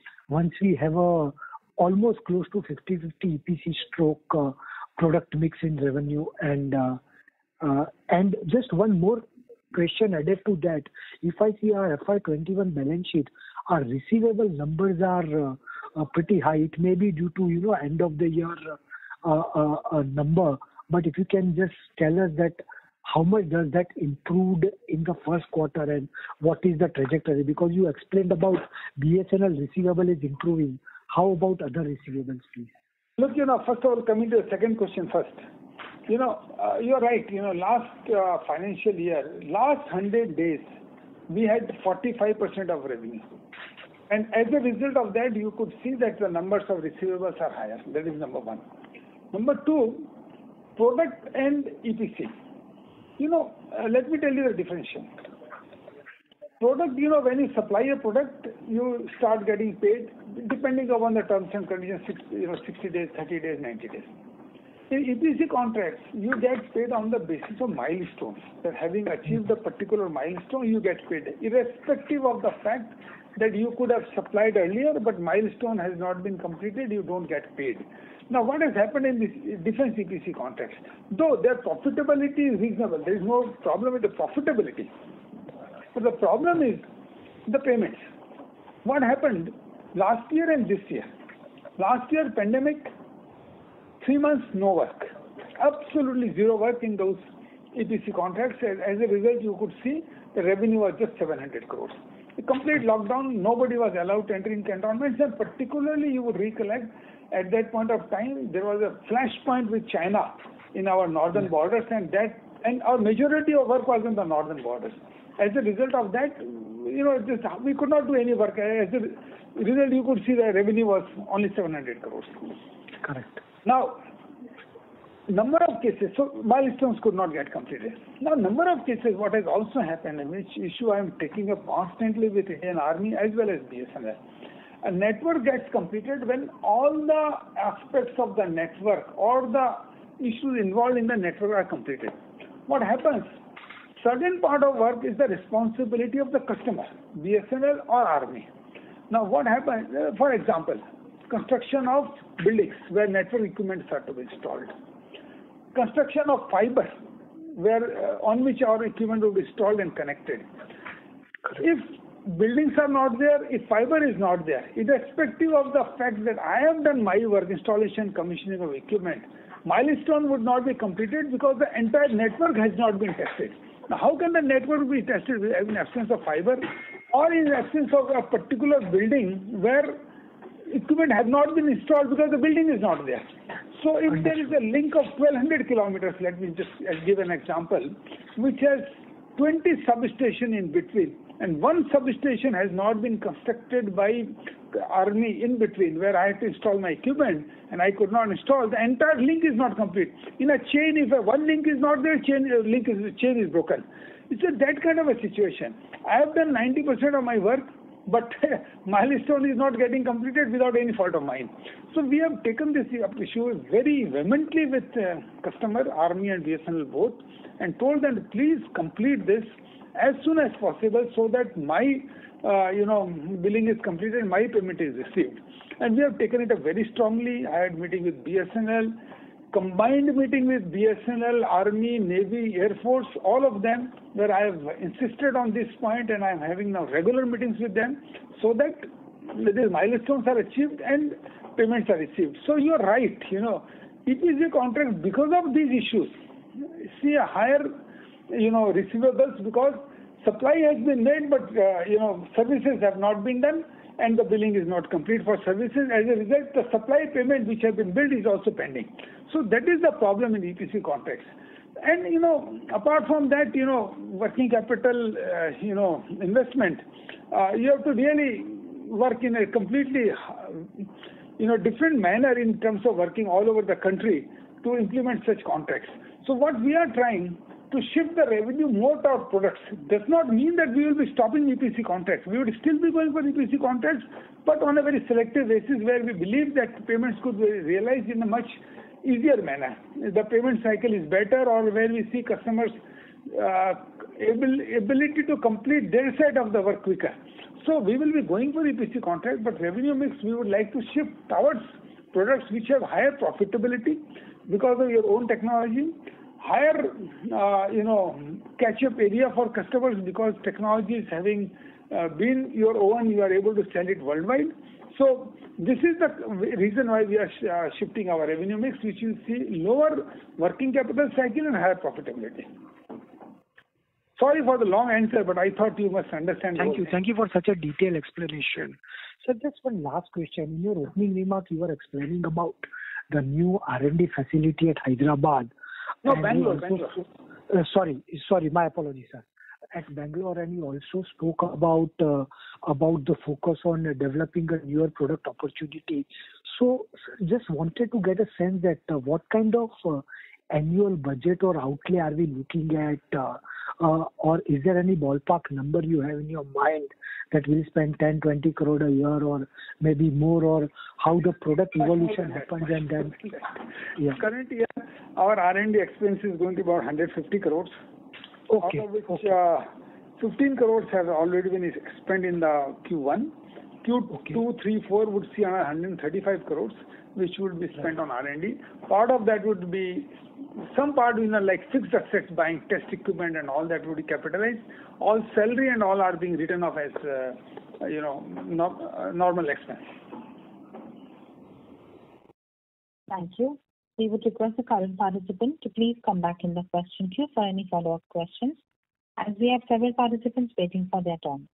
have a almost close to 50-50 EPC stroke product mix in revenue? And just one more question added to that. If I see our FY21 balance sheet, our receivable numbers are pretty high. It may be due to end of the year number, but if you can just tell us that how much does that improve in the first quarter and what is the trajectory? Because you explained about BSNL receivable is improving. How about other receivables, please? Look, first of all, coming to the second question first. You're right. Last financial year, last 100 days, we had 45% of revenue. And as a result of that, you could see that the numbers of receivables are higher. That is number one. Number two, product and EPC. Let me tell you the differentiation. Product, when you supply a product, you start getting paid depending upon the terms and conditions, 60 days, 30 days, 90 days. In EPC contracts, you get paid on the basis of milestones. That having achieved a particular milestone, you get paid, irrespective of the fact that you could have supplied earlier, but milestone has not been completed, you don't get paid. Now, what has happened in this defense EPC contracts? Though their profitability is reasonable, there is no problem with the profitability. But the problem is the payments. What happened last year and this year? Last year, pandemic, 3 months, no work. Absolutely zero work in those EPC contracts. As a result, you could see the revenue was just 700 crores. A complete lockdown, nobody was allowed to enter in cantonments, and particularly you would recollect at that point of time, there was a flashpoint with China in our northern borders, and our majority of work was in the northern borders. As a result of that, we could not do any work. As a result, you could see the revenue was only 700 crores. Correct. Now, number of cases, so milestones could not get completed. Now, number of cases, what has also happened, and which issue I am taking up constantly with Indian Army as well as BSNL, a network gets completed when all the aspects of the network or the issues involved in the network are completed. What happens? Certain part of work is the responsibility of the customer, BSNL or Army. Now, what happens? For example, construction of buildings where network equipment are to be installed. Construction of fiber on which our equipment will be installed and connected. If buildings are not there, if fiber is not there, irrespective of the fact that I have done my work, installation, commissioning of equipment, milestone would not be completed because the entire network has not been tested. Now, how can the network be tested in absence of fiber or in absence of a particular building where equipment has not been installed because the building is not there? So if there is a link of 1200 kilometers, let me just give an example, which has 20 substations in between, and one substation has not been constructed by the Army in between, where I had to install my equipment and I could not install, the entire link is not complete. In a chain, if one link is not there, chain is broken. It's that kind of a situation. I have done 90% of my work, but milestone is not getting completed without any fault of mine. So we have taken this issue very vehemently with customer, Army and BSNL both, and told them to please complete this as soon as possible so that my billing is completed, my payment is received. And we have taken it up very strongly. I had meeting with BSNL, combined meeting with BSNL, Army, Navy, Air Force, all of them, where I have insisted on this point, and I am having now regular meetings with them so that these milestones are achieved and payments are received. So you are right, EPC contracts, because of these issues, see a higher, receivables because supply has been made, but, services have not been done and the billing is not complete for services. As a result, the supply payment which have been billed is also pending. So that is the problem in EPC contracts. And, apart from that, working capital, investment, you have to really work in a completely, different manner in terms of working all over the country to implement such contracts. So what we are trying to shift the revenue more toward products does not mean that we will be stopping EPC contracts. We would still be going for EPC contracts, but on a very selective basis where we believe that payments could be realized in a much easier manner. The payment cycle is better, or where we see customers' ability to complete their side of the work quicker. So we will be going for EPC contract, but revenue mix we would like to shift towards products which have higher profitability because of your own technology, higher, catch-up area for customers because technology is having been your own, you are able to sell it worldwide. So this is the reason why we are shifting our revenue mix, which you see lower working capital cycle and higher profitability. Sorry for the long answer, but I thought you must understand. Thank you. Thank you for such a detailed explanation. So just one last question. In your opening remarks, you were explaining about the new R&D facility at Hyderabad. No, Bangalore. Sorry, my apologies, sir. At Bangalore, and you also spoke about the focus on developing a newer product opportunity. So just wanted to get a sense that what kind of annual budget or outlay are we looking at, or is there any ballpark number you have in your mind that we'll spend 10-20 crore a year or maybe more, or how the product evolution happens and then... Yeah. Current year, our R&D expense is going to be about 150 crores. Okay. Out of which 15 crores have already been spent in the Q1. Q2, 3, 4 would see around 135 crores, which would be spent on R&D. Part of that would be, some part, like fixed assets, buying test equipment and all that would be capitalized. All salary and all are being written off as, normal expense. Thank you. We would request the current participant to please come back in the question queue for any follow-up questions, as we have several participants waiting for their turn.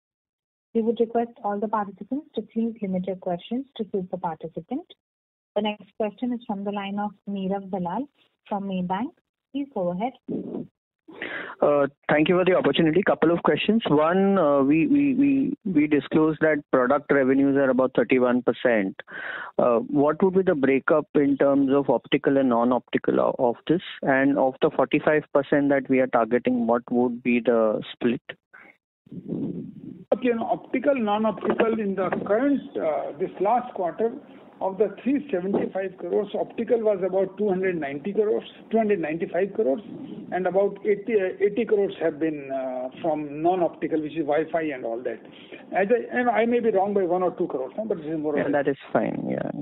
We would request all the participants to please limit your questions to suit the participant. The next question is from the line of Neerav Dalal from Maybank. Please go ahead. Thank you for the opportunity. Couple of questions. One, we disclosed that product revenues are about 31%. What would be the breakup in terms of optical and non-optical of this? And of the 45% that we are targeting, what would be the split? Okay, optical, non-optical in the current, this last quarter, of the 375 crores, optical was about 295 crores, and about 80 crores have been from non-optical, which is Wi-Fi and all that. And I may be wrong by 1 or 2 crores, but this is more or less. That is fine, yeah.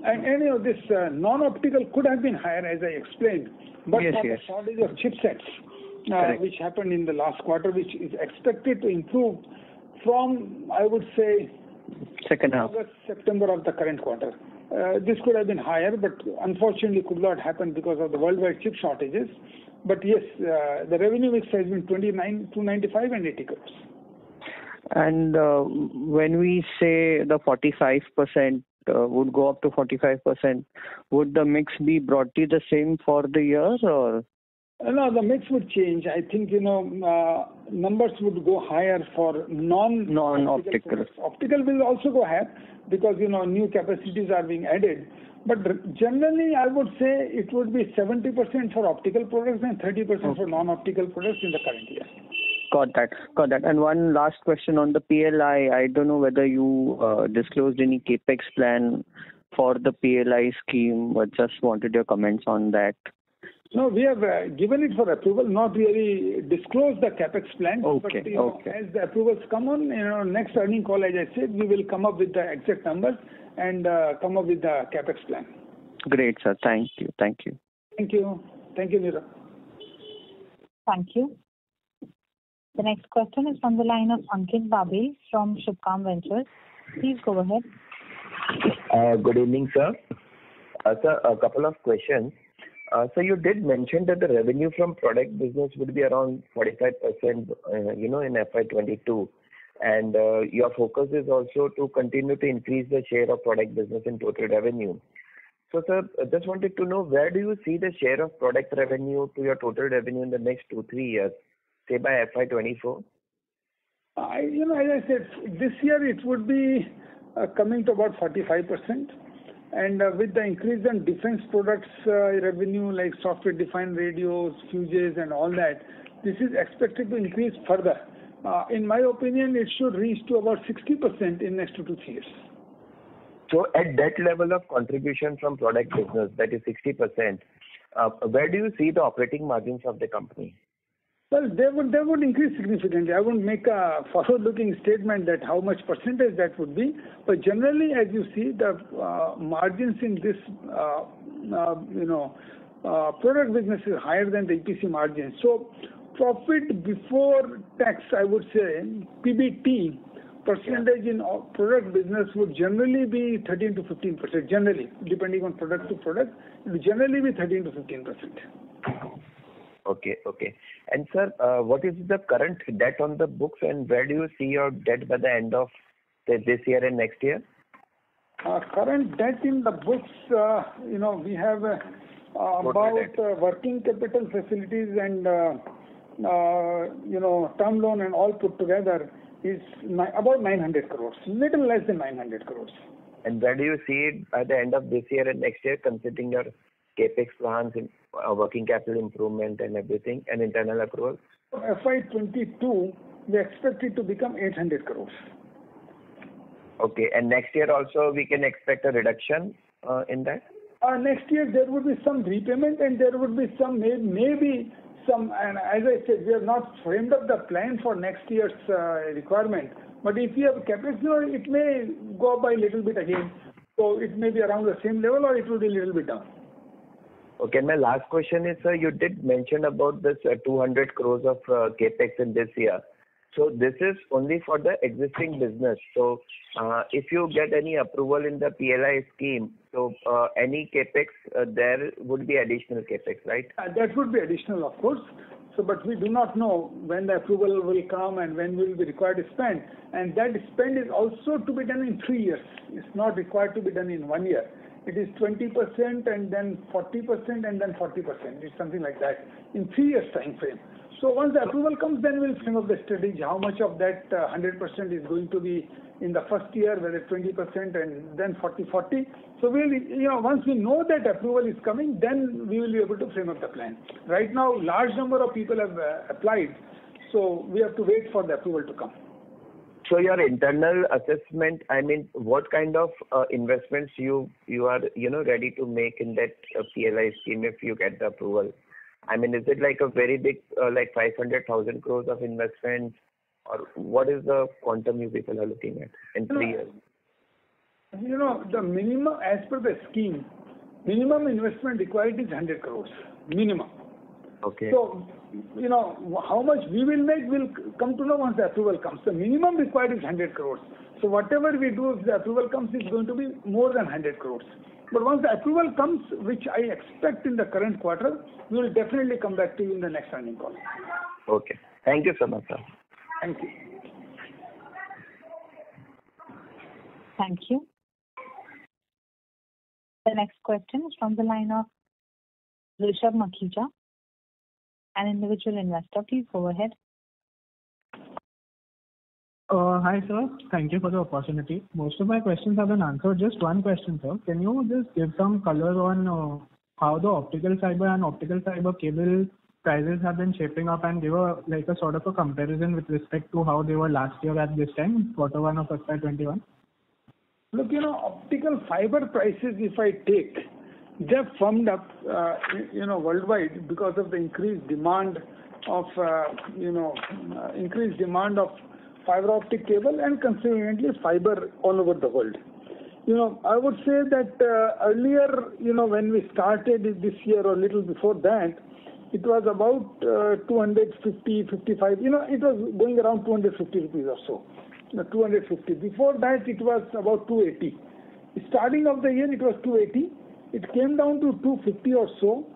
And this non-optical could have been higher, as I explained, but for the shortage of chipsets, which happened in the last quarter, which is expected to improve from, I would say, second half, August, September of the current quarter. This could have been higher, but unfortunately could not happen because of the worldwide chip shortages. But yes, the revenue mix has been 295 and 80 crores. And when we say the 45% would go up to 45%, would the mix be broadly the same for the year, or? No, the mix would change. I think, numbers would go higher for non-optical. Optical will also go higher because, new capacities are being added. But generally, I would say it would be 70% for optical products and 30% for non-optical products in the current year. Got that. And one last question on the PLI. I don't know whether you disclosed any CAPEX plan for the PLI scheme, but just wanted your comments on that. No, we have given it for approval, not really disclosed the CAPEX plan. Okay, but, as the approvals come on, next earning call, as I said, we will come up with the exact numbers and come up with the CAPEX plan. Great, sir. Thank you. Thank you, Neerav. Thank you. The next question is from the line of Ankit Babel from Shubhkam Ventures. Please go ahead. Good evening, sir. Sir, a couple of questions. So you did mention that the revenue from product business would be around 45%, in FY22, and your focus is also to continue to increase the share of product business in total revenue. So, sir, I just wanted to know, where do you see the share of product revenue to your total revenue in the next 2-3 years, say by FY24? As I said, this year it would be coming to about 45%. And with the increase in defense products revenue like software-defined radios, fuses, and all that, this is expected to increase further. In my opinion, it should reach to about 60% in next 2 to 3 years. So at that level of contribution from product business, that is 60%, where do you see the operating margins of the company? Well, they would increase significantly. I won't make a forward-looking statement that how much percentage that would be, but generally, as you see, the margins in this, product business is higher than the EPC margins. So, profit before tax, I would say, PBT percentage in product business would generally be 13 to 15%. Generally, depending on product to product, it would generally be 13 to 15%. Okay. And sir, what is the current debt on the books, and where do you see your debt by the end of this year and next year? Current debt in the books, we have about working capital facilities and term loan and all put together is about 900 crores, little less than 900 crores. And where do you see it by the end of this year and next year, considering your capex plans and working capital improvement and everything, and internal accruals? FY22, we expect it to become 800 crores. Okay, and next year also we can expect a reduction in that? Next year there would be some repayment and there would be some, maybe some, and as I said, we have not framed up the plan for next year's requirement. But if you have capex, it may go up by a little bit again. So it may be around the same level or it will be a little bit down. Okay, my last question is, sir, you did mention about this 200 crores of capex in this year. So this is only for the existing business. So if you get any approval in the PLI scheme, so any capex there would be additional capex, right? That would be additional, of course. So, but we do not know when the approval will come and when we will be required to spend. And that spend is also to be done in 3 years. It's not required to be done in 1 year. It is 20% and then 40% and then 40%. It's something like that in 3 years time frame. So once the approval comes, then we'll frame up the strategy. How much of that 100% is going to be in the first year, whether 20% and then 40. So we'll, once we know that approval is coming, then we will be able to frame up the plan. Right now, large number of people have applied, so we have to wait for the approval to come. So your internal assessment, I mean, what kind of investments you are ready to make in that PLI scheme if you get the approval? I mean, is it like a very big, like 500,000 crores of investment, or what is the quantum you people are looking at in 3 years? The minimum, as per the scheme, minimum investment required is 100 crores, minimum. Okay. So, how much we will make will come to know once the approval comes. The minimum required is 100 crores. So whatever we do, if the approval comes, it's going to be more than 100 crores. But once the approval comes, which I expect in the current quarter, we will definitely come back to you in the next earnings call. Okay. Thank you so much, sir. Thank you. Thank you. The next question is from the line of Rishabh Makhija, an individual investor. Please go ahead. Hi, sir. Thank you for the opportunity. Most of my questions have been answered. Just one question, sir. Can you just give some color on how the optical fiber and optical fiber cable prices have been shaping up, and give a sort of a comparison with respect to how they were last year at this time, quarter one of FY21? Look, optical fiber prices, if I take, they've firmed up, worldwide because of the increased demand of fiber optic cable and consequently fiber all over the world. I would say that earlier, when we started this year or a little before that, it was about 250, 55, it was going around 250 rupees or so. 250. Before that, it was about 280. Starting of the year, it was 280. It came down to 250 or so.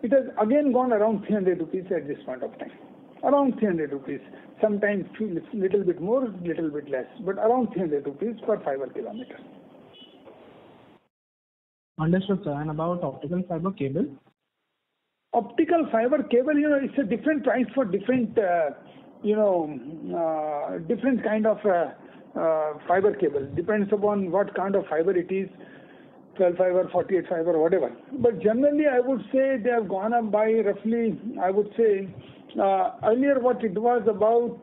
It has again gone around 300 rupees at this point of time. Around 300 rupees. Sometimes little bit more, little bit less, but around 300 rupees per fiber kilometer. Understood, sir. And about optical fiber cable? Optical fiber cable, it's a different price for different, different kind of fiber cable. Depends upon what kind of fiber it is, 12 fiber, 48 fiber, whatever. But generally, I would say they have gone up by roughly, I would say, earlier what it was about,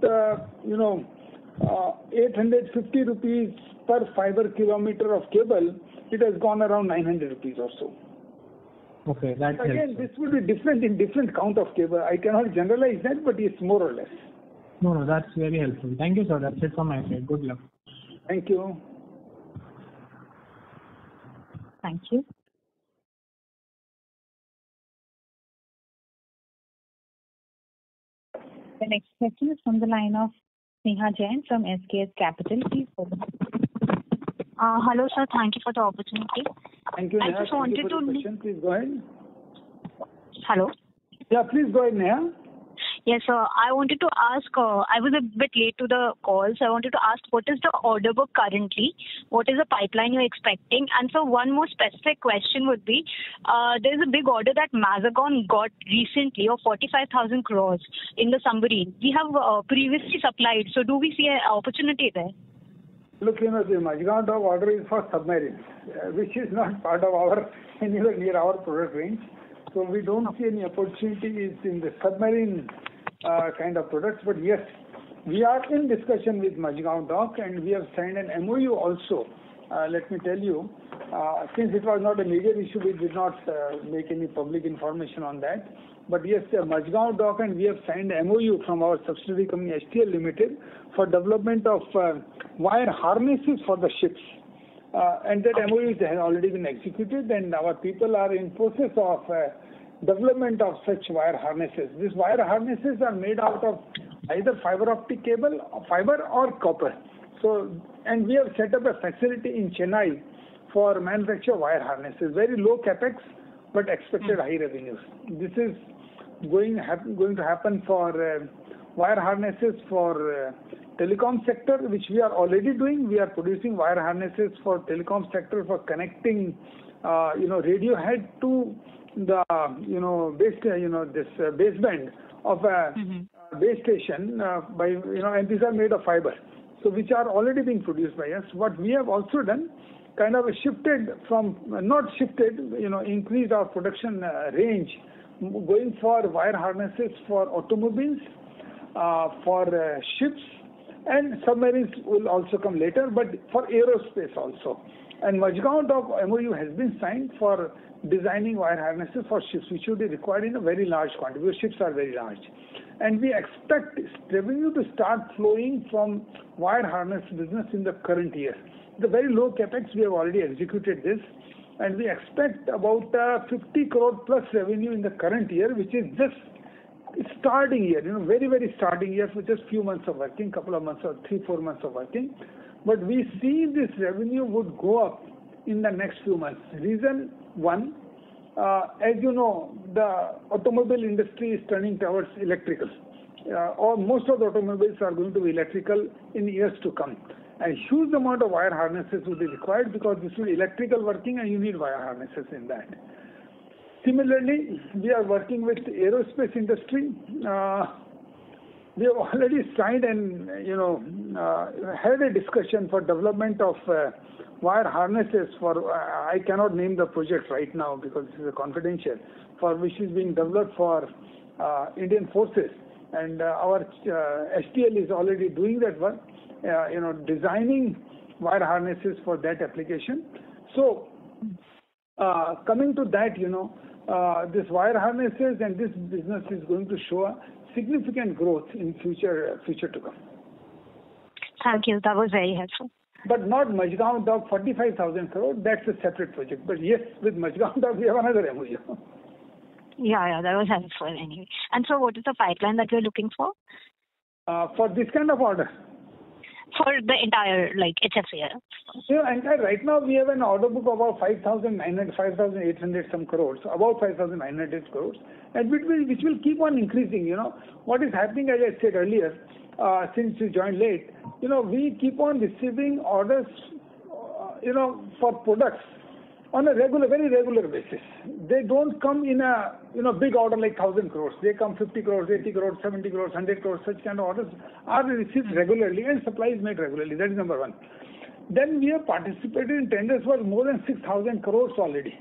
850 rupees per fiber kilometer of cable. It has gone around 900 rupees or so. Okay, that helps. Again, this will be different in different count of cable. I cannot generalize that, but it's more or less. No, that's very helpful. Thank you, sir. That's it from my side. Good luck. Thank you. Thank you. The next question is from the line of Neha Jain from SKS Capital. Please go ahead. Hello, sir. Thank you for the opportunity. Thank you, Neha. I just wanted Thank you for the question. Please go ahead. Hello. Yeah, please go ahead, Neha. Yes, sir. I wanted to ask, I was a bit late to the call, so I wanted to ask what is the order book currently? What is the pipeline you're expecting? And so one more specific question would be, there is a big order that Mazagon got recently of 45,000 crores in the submarine. We have previously supplied, so do we see an opportunity there? Look, the Mazagon Dock order is for submarines, which is not part of anywhere near our product range. So we don't see any opportunities in the submarine kind of products. But yes, we are in discussion with Mazagon Dock and we have signed an MOU also. Let me tell you, since it was not a major issue, we did not make any public information on that. But yes, Mazagon Dock and we have signed an MOU from our subsidiary company STL Limited for development of wire harnesses for the ships. And that MOU has already been executed and our people are in process of development of such wire harnesses. These wire harnesses are made out of either fiber optic cable, fiber or copper. So, and we have set up a facility in Chennai for manufacture wire harnesses. Very low capex, but expected high revenues. This is going to happen for wire harnesses for telecom sector, which we are already doing. We are producing wire harnesses for telecom sector for connecting, radio head to the, baseband of a base station and these are made of fiber. So which are already being produced by us. What we have also done, kind of increased our production range, going for wire harnesses for automobiles, for ships, and submarines will also come later, but for aerospace also. And Mazagon Dock MOU has been signed for designing wire harnesses for ships, which will be required in a very large quantity, because ships are very large. And we expect revenue to start flowing from wire harness business in the current year. The very low capex, we have already executed this, and we expect about 50 crore plus revenue in the current year, which is just starting year, very, very starting year for just few months of working, couple of months or 3-4 months of working. But we see this revenue would go up in the next few months. Reason one, as you know, the automobile industry is turning towards electrical. Or most of the automobiles are going to be electrical in years to come. A huge amount of wire harnesses will be required because this will be electrical working and you need wire harnesses in that. Similarly, we are working with aerospace industry. We have already signed and had a discussion for development of wire harnesses for I cannot name the project right now because this is a confidential, for which is being developed for Indian forces, and our STL is already doing that work. Designing wire harnesses for that application. So, coming to that, this wire harnesses and this business is going to show a significant growth in future to come. Thank you. That was very helpful. But not Mazagon Dock 45,000 crore. That's a separate project. But yes, with Mazagon Dock we have another MOU. Yeah, that was helpful anyway. And so, what is the pipeline that you're looking for? For this kind of order? for the entire like HFCL? Right now we have an order book of about 5,800 some crores, about 5,900 crores, and which will keep on increasing. What is happening, as I said earlier, since you joined late, we keep on receiving orders, for products on a very regular basis. They don't come in a big order like 1,000 crores. They come 50 crores, 80 crores, 70 crores, 100 crores. Such kind of orders are received regularly and supply is made regularly. That is number one. Then we have participated in tenders for more than 6,000 crores already,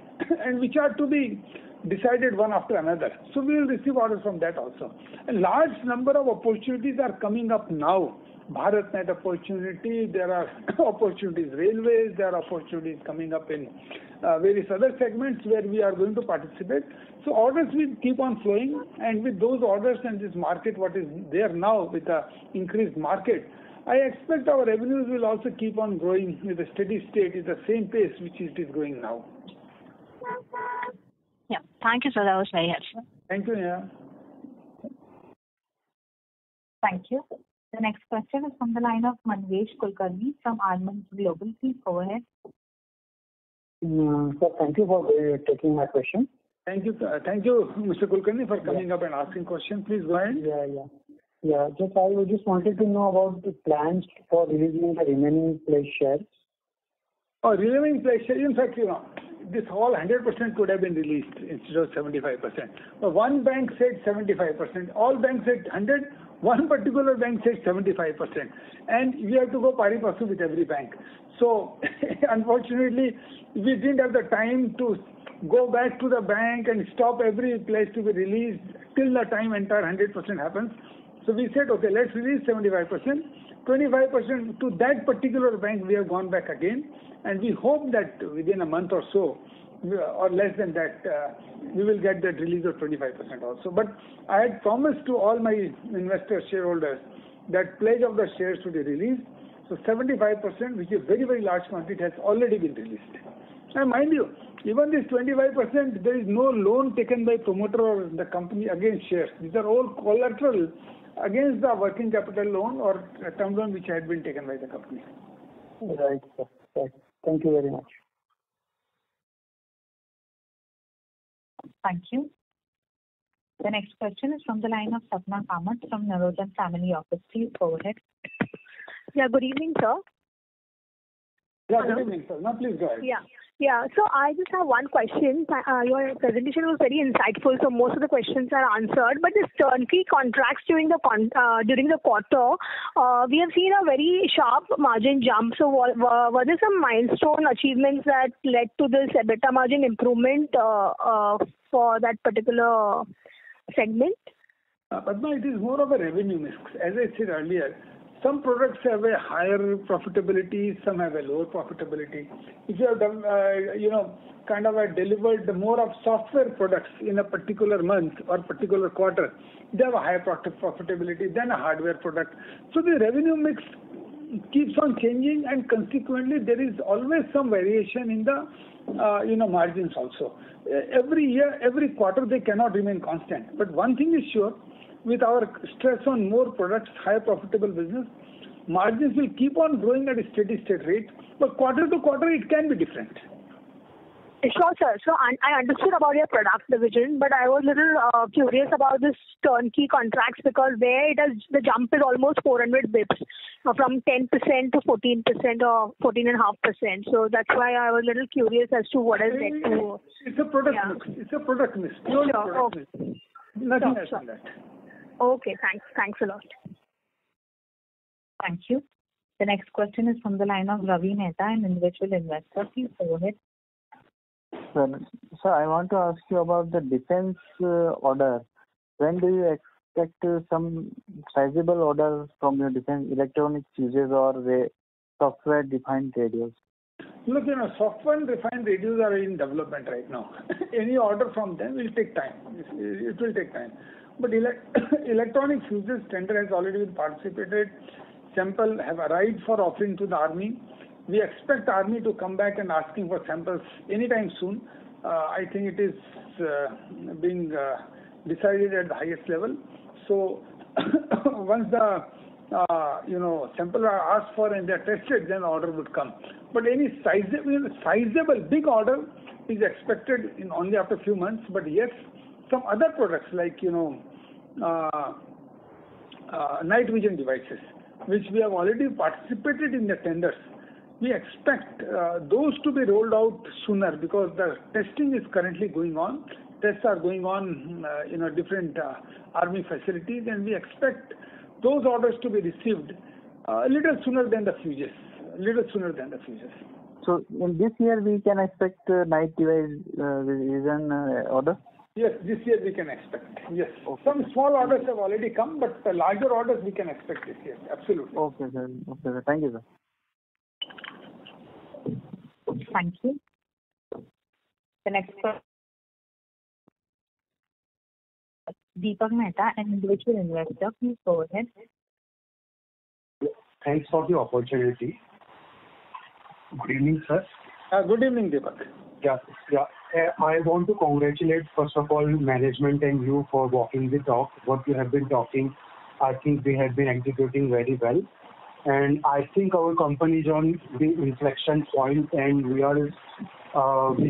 and which are to be decided one after another. So we will receive orders from that also. A large number of opportunities are coming up now. BharatNet opportunity, there are opportunities railways, there are opportunities coming up in various other segments where we are going to participate. So orders will keep on flowing, and with those orders and this market what is there now with the increased market, I expect our revenues will also keep on growing with a steady state at the same pace which it is going now. Yeah, thank you, sir. That was very helpful. Thank you, Neha. Thank you. The next question is from the line of Mangesh Kulkarni from Almond Global. Please go ahead. Sir, thank you for taking my question. Thank you, Mr. Kulkarni, for coming up and asking question. Please go ahead. Yeah. I just wanted to know about the plans for releasing the remaining pledge shares. Remaining pledge shares. In fact, this whole 100% could have been released instead of 75%. But one bank said 75%. All banks said 100. One particular bank said 75%, and we have to go pari passu with every bank. So, unfortunately, we didn't have the time to go back to the bank and stop every pledge to be released till the time entire 100% happens. So we said, okay, let's release 75%. 25% to that particular bank we have gone back again, and we hope that within a month or so, or less than that, we will get that release of 25% also. But I had promised to all my investors, shareholders, that pledge of the shares to be released. So 75%, which is very, very large quantity, has already been released. And mind you, even this 25%, there is no loan taken by promoter or the company against shares. These are all collateral against the working capital loan or a term loan which had been taken by the company. Right, sir. Right. Thank you very much. Thank you. The next question is from the line of Sapna Kamath from Narodan Family Office. Please go ahead. Yeah, good evening, sir. Yeah, good evening, sir. Now, please go ahead. Yeah. So I just have one question. Your presentation was very insightful, so most of the questions are answered. But this turnkey contracts during the quarter, we have seen a very sharp margin jump. So were there some milestone achievements that led to this EBITDA margin improvement for that particular segment? Padma, it is more of a revenue mix. As I said earlier, some products have a higher profitability, some have a lower profitability. If you have delivered more of software products in a particular month or particular quarter, they have a higher profitability than a hardware product. So the revenue mix keeps on changing, and consequently there is always some variation in the margins also. Every year, every quarter, they cannot remain constant. But one thing is sure, with our stress on more products, higher profitable business, margins will keep on growing at a steady state rate, but quarter to quarter it can be different. Sure, sir. So I understood about your product division, but I was a little curious about this turnkey contracts, because there the jump is almost 400 bips from 10% to 14% or 14.5%. So that's why I was a little curious as to what has led to. It's a product mix. It's a product mix. Purely product mix. Nothing else than that. Okay, thanks a lot. Thank you. The next question is from the line of Ravi Mehta, an individual investor. Please go ahead. Sir, I want to ask you about the defense order. When do you expect some sizable order from your defense electronic fuses or software-defined radios? Look, software-defined radios are in development right now. Any order from them will take time. It will take time. But electronic fuses tender has already been participated. Samples have arrived for offering to the Army. We expect Army to come back and asking for samples anytime soon. I think it is being decided at the highest level. So once the samples are asked for and they're tested, then order would come. But any sizable big order is expected in only after a few months. But yes, some other products like night vision devices, which we have already participated in the tenders, we expect those to be rolled out sooner because the testing is currently going on. Tests are going on in different army facilities, and we expect those orders to be received a little sooner than the fuses. So in this year we can expect night vision order? Yes, this year we can expect. Yes. Okay. Some small orders have already come, but the larger orders we can expect this year. Absolutely. Okay, sir. Thank you, sir. Thank you. The next question. Deepak Mehta, an individual investor. Please go ahead. Thanks for the opportunity. Good evening, sir. Good evening, Deepak. Yeah. I want to congratulate, first of all, management and you for walking the talk. What you have been talking, I think we have been executing very well. And I think our company is on the inflection point, and we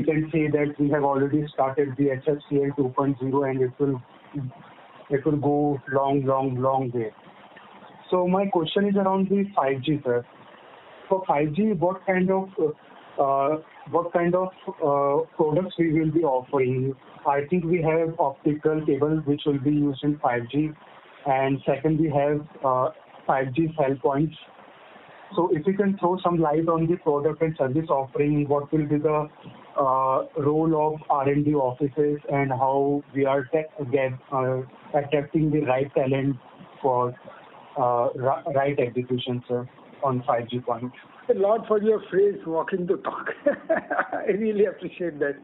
can say that we have already started the HFCL 2.0, and it will go long way. So my question is around the 5G, sir. For 5G, what kind of products we will be offering? I think we have optical cables which will be used in 5G, and second we have 5G cell points. So if you can throw some light on the product and service offering, what will be the role of R&D offices and how we are attracting the right talent for right execution, sir, on 5G points. Thank you a lot for your phrase, walking the talk. I really appreciate that.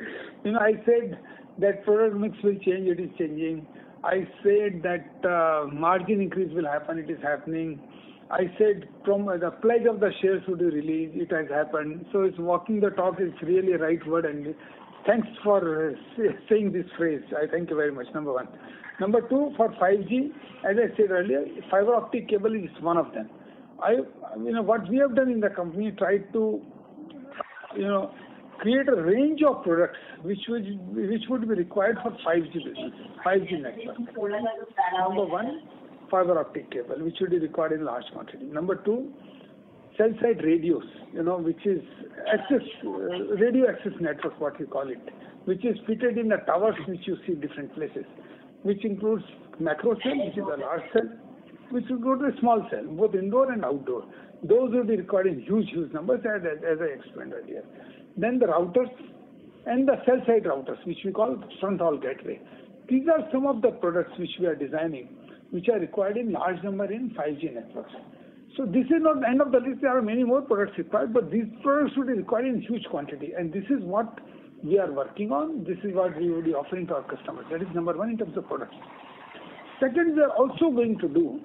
I said that product mix will change, it is changing. I said that margin increase will happen, it is happening. I said from the pledge of the shares would be released, it has happened. So it's walking the talk is really a right word, and thanks for saying this phrase. I thank you very much, number one. Number two, for 5G, as I said earlier, fiber optic cable is one of them. What we have done in the company, tried to, create a range of products which would be required for 5G business, 5G network. Number one, fiber optic cable, which would be required in large quantity. Number two, cell site radios, which is radio access network, what we call it, which is fitted in the towers which you see different places, which includes macro cell, which is a large cell, which will go to a small cell, both indoor and outdoor. Those will be required in huge numbers, as I explained earlier. Then the routers and the cell site routers, which we call front hall gateway. These are some of the products which we are designing, which are required in large number in 5G networks. So this is not the end of the list. There are many more products required, but these products should be required in huge quantity. And this is what we are working on. This is what we will be offering to our customers. That is number one in terms of products. Second, we are also going to do,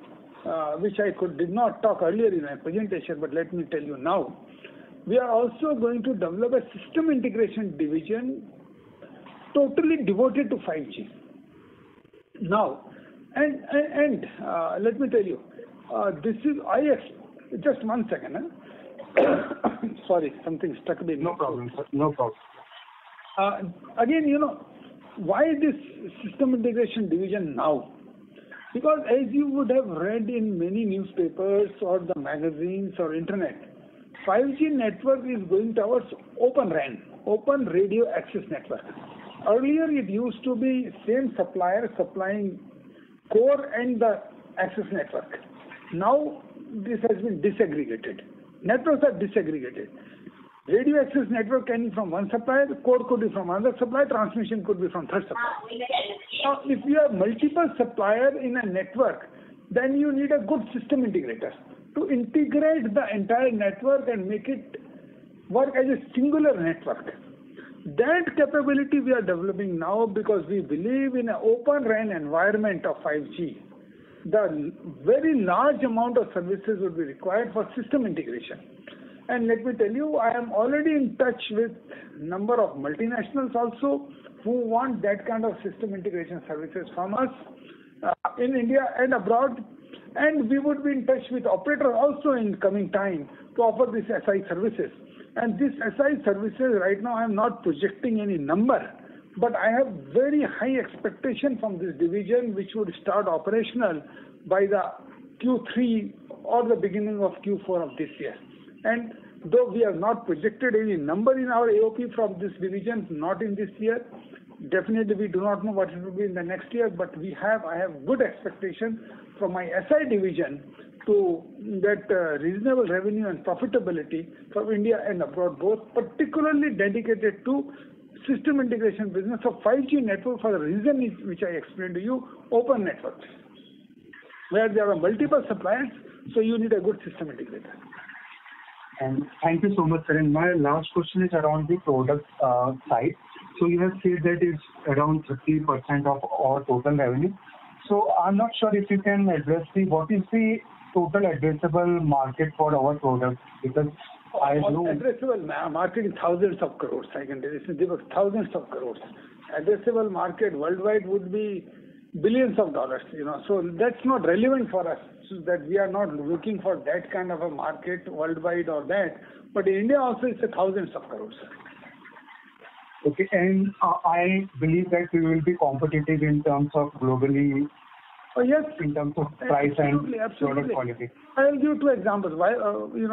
which I did not talk earlier in my presentation, but let me tell you now. We are also going to develop a system integration division totally devoted to 5G. Now, and let me tell you, this is, just 1 second. Sorry, something stuck me. No problem, sir. No problem. Again, why this system integration division now? Because as you would have read in many newspapers or the magazines or internet, 5G network is going towards Open RAN, Open Radio Access Network. Earlier it used to be same supplier supplying core and the access network. Now this has been disaggregated. Networks are disaggregated. Radio access network can be from one supplier, core could be from another supplier, transmission could be from third supplier. Now, if you have multiple suppliers in a network, then you need a good system integrator to integrate the entire network and make it work as a singular network. That capability we are developing now because we believe in an open RAN environment of 5G. The very large amount of services would be required for system integration. And let me tell you, I am already in touch with number of multinationals also who want that kind of system integration services from us in India and abroad. And we would be in touch with operators also in coming time to offer these SI services. And this SI services, right now I am not projecting any number, but I have very high expectation from this division, which would start operational by the Q3 or the beginning of Q4 of this year. And though we have not projected any number in our AOP from this division, not in this year, definitely we do not know what it will be in the next year, but I have good expectation from my SI division to get reasonable revenue and profitability from India and abroad, both particularly dedicated to system integration business of 5G network for the reason which I explained to you, open networks, where there are multiple suppliers, so you need a good system integrator. And thank you so much, sir. And my last question is around the product side. So you have said that it's around 30% of our total revenue. So I'm not sure if you can address what is the total addressable market for our products, because I know addressable market is thousands of crores. I can tell you, thousands of crores. Addressable market worldwide would be billions of dollars. So that's not relevant for us. So that we are not looking for that kind of a market worldwide or that. But in India also, it's thousands of crores. Okay, and I believe that we will be competitive in terms of globally. Oh yes, in terms of price absolutely. and product quality. I will give two examples. Why,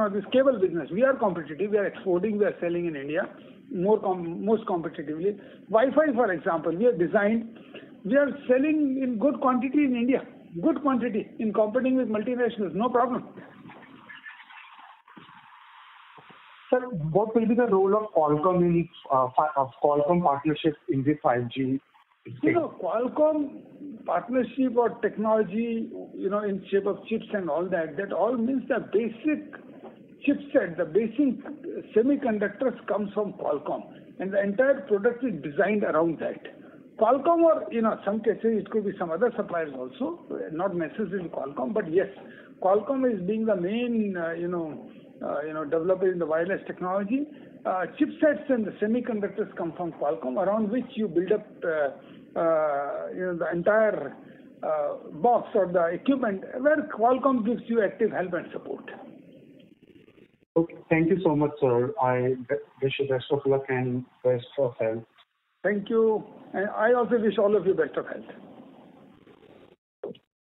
this cable business, we are competitive. We are exporting. We are selling in India most competitively. Wi-Fi, for example, we have designed. We are selling in good quantity in India. Good quantity in competing with multinationals. No problem. Sir, what will be the role of Qualcomm in Qualcomm partnership in the 5G? Qualcomm partnership or technology, in shape of chips and all that, that all means the basic chipset, the basic semiconductors comes from Qualcomm, and the entire product is designed around that. Qualcomm, or some cases it could be some other suppliers also, not necessarily Qualcomm, but yes, Qualcomm is being the main, developer in the wireless technology. Chipsets and the semiconductors come from Qualcomm, around which you build up, the entire box or the equipment, where Qualcomm gives you active help and support. Okay, thank you so much, sir. I wish you best of luck and best of health. Thank you. And I also wish all of you best of health.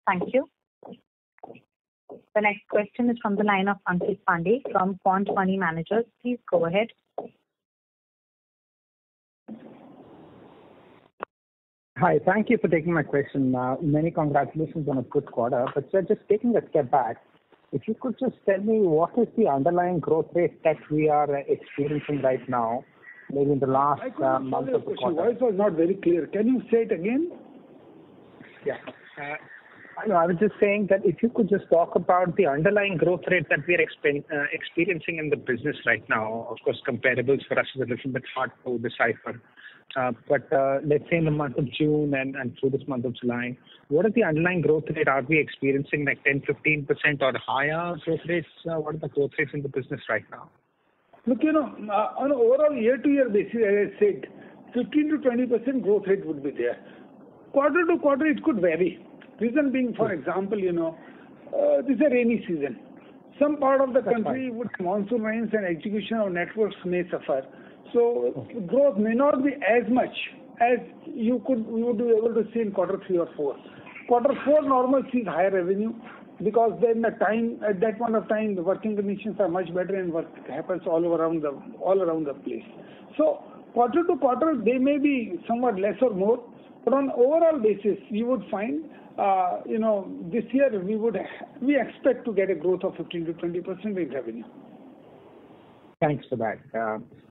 Thank you. The next question is from the line of Ankit Pandey from Quant Money Managers. Please go ahead. Hi, thank you for taking my question. Many congratulations on a good quarter. But sir, just taking a step back, if you could just tell me what is the underlying growth rate that we are experiencing right now, maybe in the last month of the quarter. Your voice was not very clear. Can you say it again? Yeah. I was just saying that if you could just talk about the underlying growth rate that we are experiencing in the business right now. Of course, comparables for us is a little bit hard to decipher. But let's say in the month of June and through this month of July, what is the underlying growth rate? Are we experiencing like 10-15% or higher growth rates? What are the growth rates in the business right now? Look, on an overall year-to-year basis, as I said, 15 to 20% growth rate would be there. Quarter to quarter, it could vary. Reason being, for example, this is a rainy season. Some part of the country with monsoon rains and execution of networks may suffer. So growth may not be as much as we would be able to see in quarter 3 or 4. Quarter 4 normal sees higher revenue, because then at that point of time, the working conditions are much better and work happens all around the place. So quarter to quarter, they may be somewhat less or more, but on overall basis, you would find, this year we expect to get a growth of 15 to 20% in revenue. Thanks for that.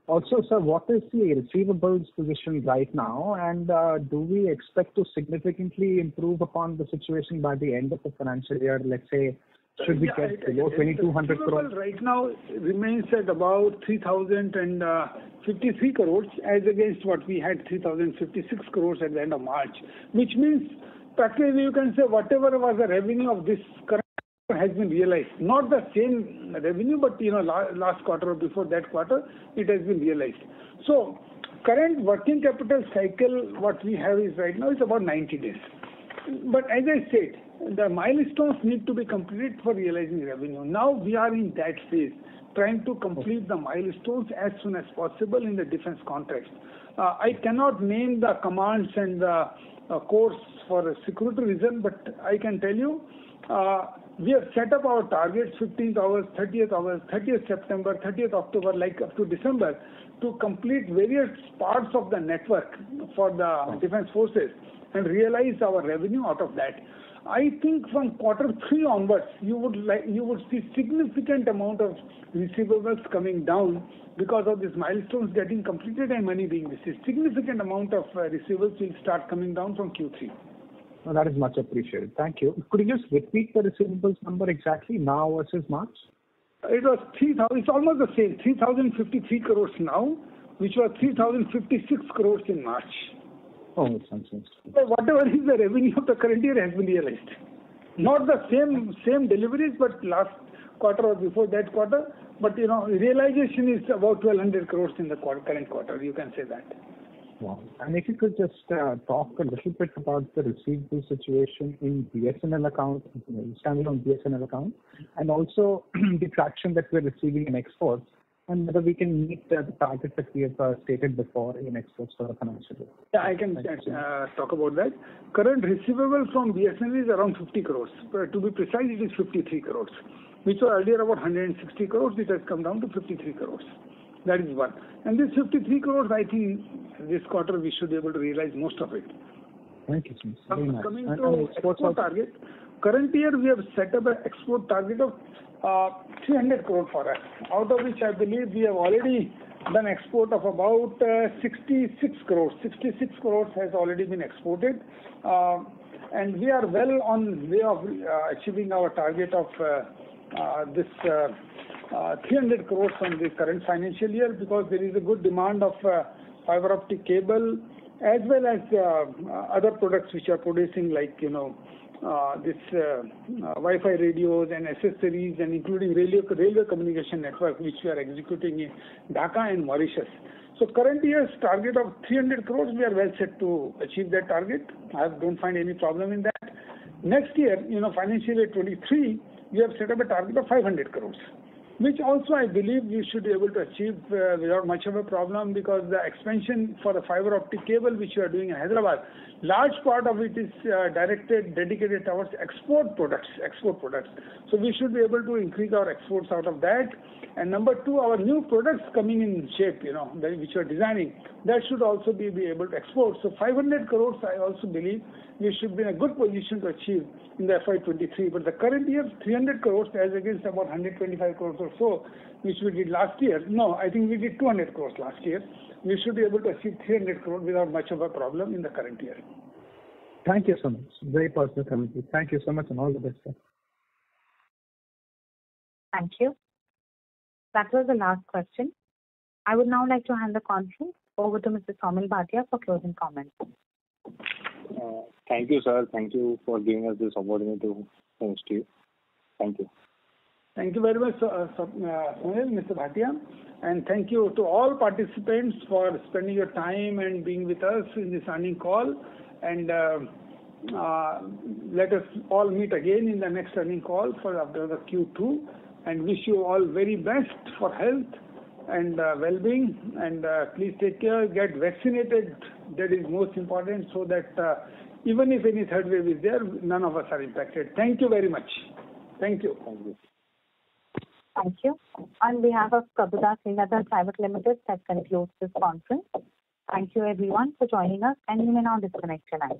Also, sir, what is the receivables position right now, and do we expect to significantly improve upon the situation by the end of the financial year? Let's say, should we get below 2,200 crores? Right now remains at about 3,053 crores, as against what we had 3,056 crores at the end of March, which means practically you can say whatever was the revenue of this current has been realized. Not the same revenue, but last quarter or before that quarter, it has been realized. So current working capital cycle, what we have is right now is about 90 days. But as I said, the milestones need to be completed for realizing revenue. Now we are in that phase, trying to complete the milestones as soon as possible in the defense context. I cannot name the commands and the course for a security reason, but I can tell you we have set up our targets 15th hours, 30th September, 30th October, like up to December, to complete various parts of the network for the defense forces and realize our revenue out of that. I think from Q3 onwards, you would see significant amount of receivables coming down because of these milestones getting completed and money being received. Significant amount of receivables will start coming down from Q3. Well, that is much appreciated. Thank you. Could you just repeat the receivables number exactly now versus March? It was 3,000. It's almost the same. 3,053 crores now, which was 3,056 crores in March. Oh, makes sense. So whatever is the revenue of the current year has been realized. Not the same deliveries, but last quarter or before that quarter. But realization is about 1,200 crores in the current quarter. You can say that. Wow. And if you could just talk a little bit about the receivable situation in BSNL account, standalone BSNL account, and also the traction that we're receiving in exports, and whether we can meet the targets that we have stated before in exports for the financial year. Yeah, I can talk about that. Current receivable from BSNL is around 50 crores. To be precise, it is 53 crores, which was earlier about 160 crores. It has come down to 53 crores. That is one. And this 53 crores, I think this quarter we should be able to realize most of it. Thank you, sir. Very nice. Coming to export target, current year we have set up an export target of 300 crore for us, out of which I believe we have already done export of about 66 crores. 66 crores has already been exported. And we are well on way of achieving our target of this 300 crores from the current financial year, because there is a good demand of fiber optic cable as well as other products which are producing, like this Wi-Fi radios and accessories, and including railway communication network, which we are executing in Dhaka and Mauritius. So current year's target of 300 crores, we are well set to achieve that target. I don't find any problem in that. Next year, financial year 23, we have set up a target of 500 crores. Which also I believe we should be able to achieve without much of a problem, because the expansion for the fiber optic cable which we are doing in Hyderabad, large part of it is dedicated towards export products. So we should be able to increase our exports out of that. And number two, our new products coming in shape, which we are designing, that should also be able to export. So 500 crores, I also believe we should be in a good position to achieve in the FY23. But the current year, 300 crores as against about 125 crores or so, which we did last year. No, I think we did 200 crores last year. We should be able to achieve 300 crores without much of a problem in the current year. Thank you so much. Very positive commentary. Thank you so much, and all the best, sir. Thank you. That was the last question. I would now like to hand the conference over to Mr. Saumil Bhatia for closing comments. Thank you, sir. Thank you for giving us this opportunity to host you. Thank you. Thank you very much, Sunil, Mr. Bhatia. And thank you to all participants for spending your time and being with us in this earnings call. And let us all meet again in the next earnings call for after the Q2. And wish you all very best for health and well-being. And please take care, get vaccinated. That is most important, so that even if any third wave is there, none of us are impacted. Thank you very much. Thank you. Thank you. On behalf of Prabhudas Lilladher Private Limited, that concludes this conference. Thank you everyone for joining us, and you may now disconnect your line.